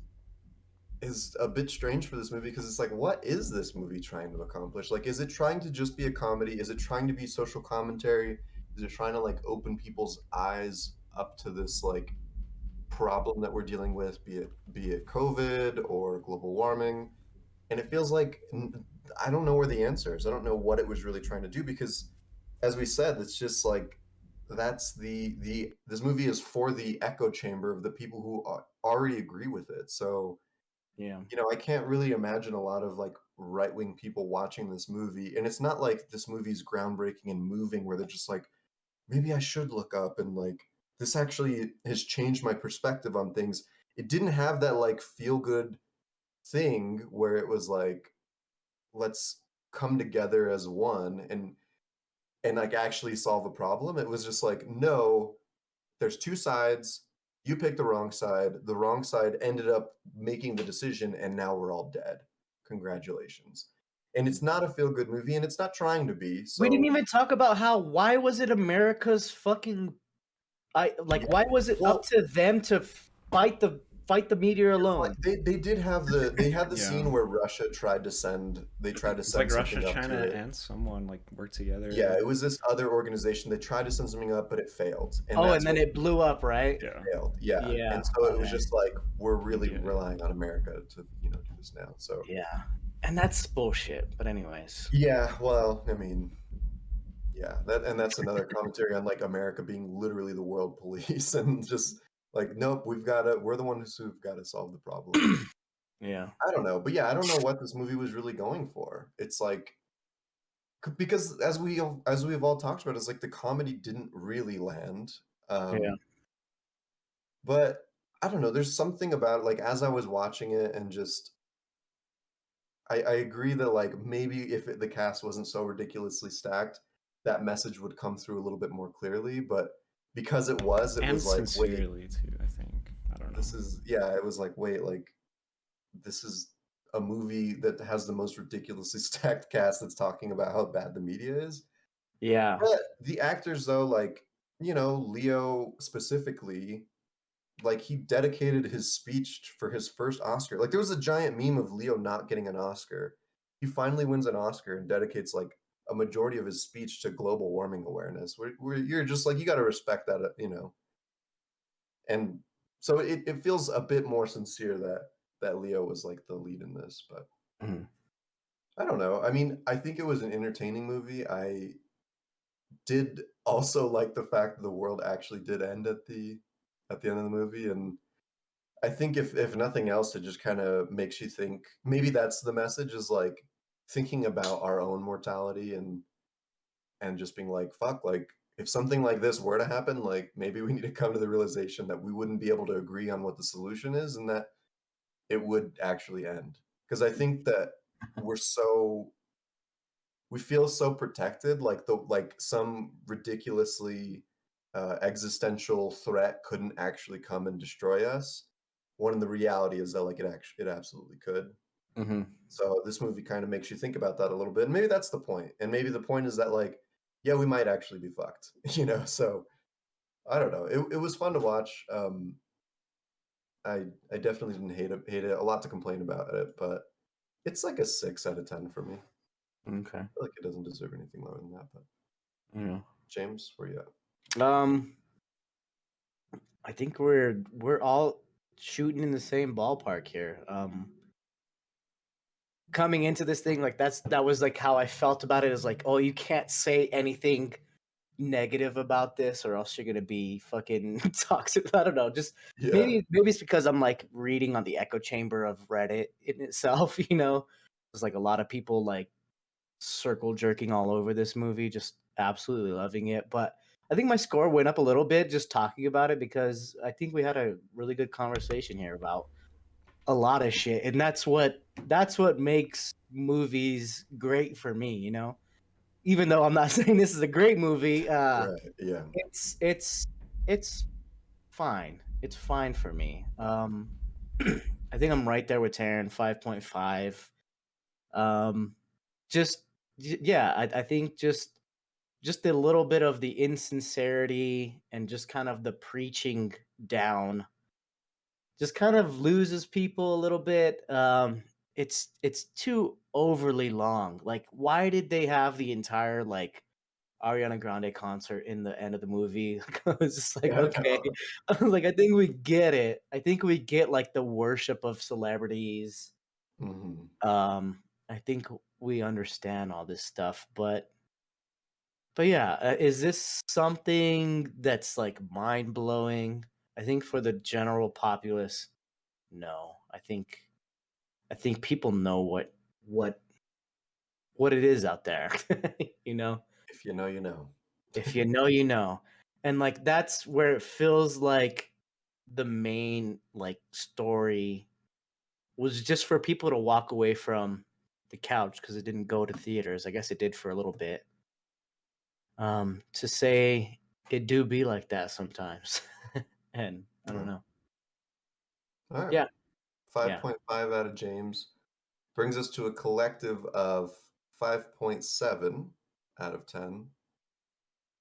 a bit strange for this movie because it's like, what is this movie trying to accomplish? Like, is it trying to just be a comedy? Is it trying to be social commentary? Is it trying to like open people's eyes up to this like problem that we're dealing with, be it COVID or global warming? And it feels like I don't know where the answer is. I don't know what it was really trying to do because, as we said, it's just like that's this movie is for the echo chamber of the people who already agree with it. So Yeah. I can't really imagine a lot of like right-wing people watching this movie, and it's not like this movie's groundbreaking and moving where they're just like, maybe I should look up and like this actually has changed my perspective on things. It didn't have that like feel good thing where it was like, let's come together as one and like actually solve a problem. It was just like, no, there's two sides. You picked the wrong side. The wrong side ended up making the decision, and now we're all dead. Congratulations. And it's not a feel good movie, and it's not trying to be. So We didn't even talk about why was it America's fucking why was it Well- up to them to fight the meteor alone? like they did have they had the Yeah. scene where Russia tried to send It's something like Russia, up China, to it. and someone like work together. Yeah, it was this other organization. They tried to send something up, but it failed. And that's then what it blew up, right? Yeah. failed. Yeah. Yeah, And so it was okay. just like, we're really Yeah. relying on America to, do this now. So Yeah, and that's bullshit. But anyways, yeah, well, I mean, yeah, that's another commentary on like America being literally the world police and just like, nope, we're the ones who've got to solve the problem. yeah, I don't know, but yeah, I don't know what this movie was really going for. It's like, because as we've all talked about, it's like the comedy didn't really land. Yeah. But I don't know. There's something about it, like as I was watching it, and just I agree that like maybe if the cast wasn't so ridiculously stacked, that message would come through a little bit more clearly. But because it was And like, wait, sincerely too, I think. I don't know. it was like, wait, like this is a movie that has the most ridiculously stacked cast that's talking about how bad the media is. yeah, But the actors, though, like, Leo specifically, like, he dedicated his speech for his first Oscar. Like, there was a giant meme of Leo not getting an Oscar. He finally wins an Oscar and dedicates, like, a majority of his speech to global warming awareness. Where you're just like, you got to respect that. And so it feels a bit more sincere that Leo was, like, the lead in this. But Mhm. I don't know. I mean, I think it was an entertaining movie. I did also like the fact that the world actually did end at the end of the movie, and I think if nothing else, it just kind of makes you think. Maybe that's the message, is like thinking about our own mortality and just being like, fuck, like if something like this were to happen, like maybe we need to come to the realization that we wouldn't be able to agree on what the solution is, and that it would actually end. Because I think that we feel so protected, like some ridiculously existential threat couldn't actually come and destroy us. When the reality is that like it absolutely could. Mm-hmm. So this movie kind of makes you think about that a little bit. And maybe that's the point. And maybe the point is that like, yeah, we might actually be fucked. So I don't know. It was fun to watch. I definitely didn't hate it. A lot to complain about it, but it's like a 6 out of 10 for me. Okay. I feel like it doesn't deserve anything lower than that. But Yeah. James, where you at? I think we're all shooting in the same ballpark here. Coming into this thing, like that was like how I felt about it. Is like, oh, you can't say anything negative about this, or else you're gonna be fucking toxic. I don't know. Just Yeah. maybe it's because I'm like reading on the echo chamber of Reddit in itself. There's like a lot of people like circle jerking all over this movie, just absolutely loving it. But I think my score went up a little bit just talking about it, because I think we had a really good conversation here about a lot of shit, and that's what makes movies great for me. Even though I'm not saying this is a great movie, Right. Yeah. it's fine. It's fine for me. I think I'm right there with Taryn, 5.5. Yeah, I think just a little bit of the insincerity and just kind of the preaching down just kind of loses people a little bit. It's too overly long. Like, why did they have the entire like Ariana Grande concert in the end of the movie? I was just like, Yeah, I okay. know. I was like, I think we get it. I think we get like the worship of celebrities. Mhm. I think we understand all this stuff, but yeah, is this something that's like mind blowing? I think for the general populace, no. I think people know what it is out there. If you know, you know. If you know, you know. And like that's where it feels like the main like story was just for people to walk away from the couch because it didn't go to theaters. I guess it did for a little bit. To say it do be like that sometimes, and I don't know. All right. Yeah. 5.5 out of James brings us to a collective of 5.7 out of 10.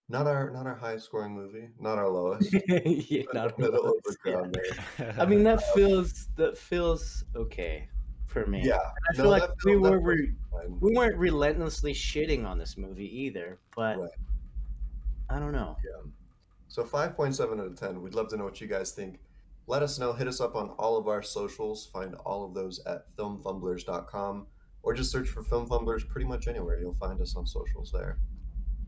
Not our highest scoring movie, not our lowest. Yeah, But not the middle of the lowest, yeah. ground there. I mean, that feels okay for me. Yeah. I feel No, like that we feels were fine. we weren't relentlessly shitting on this movie either, but Right. I don't know. Yeah. So 5.7 out of 10. We'd love to know what you guys think. Let us know. Hit us up on all of our socials. Find all of those at filmfumblers.com or just search for Film Fumblers pretty much anywhere. You'll find us on socials there.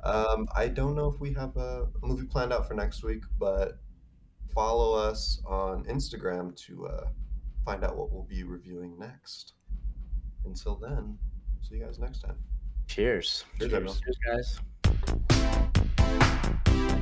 I don't know if we have a movie planned out for next week, but follow us on Instagram to find out what we'll be reviewing next. Until then, see you guys next time. Cheers. Cheers, everyone. Cheers, guys.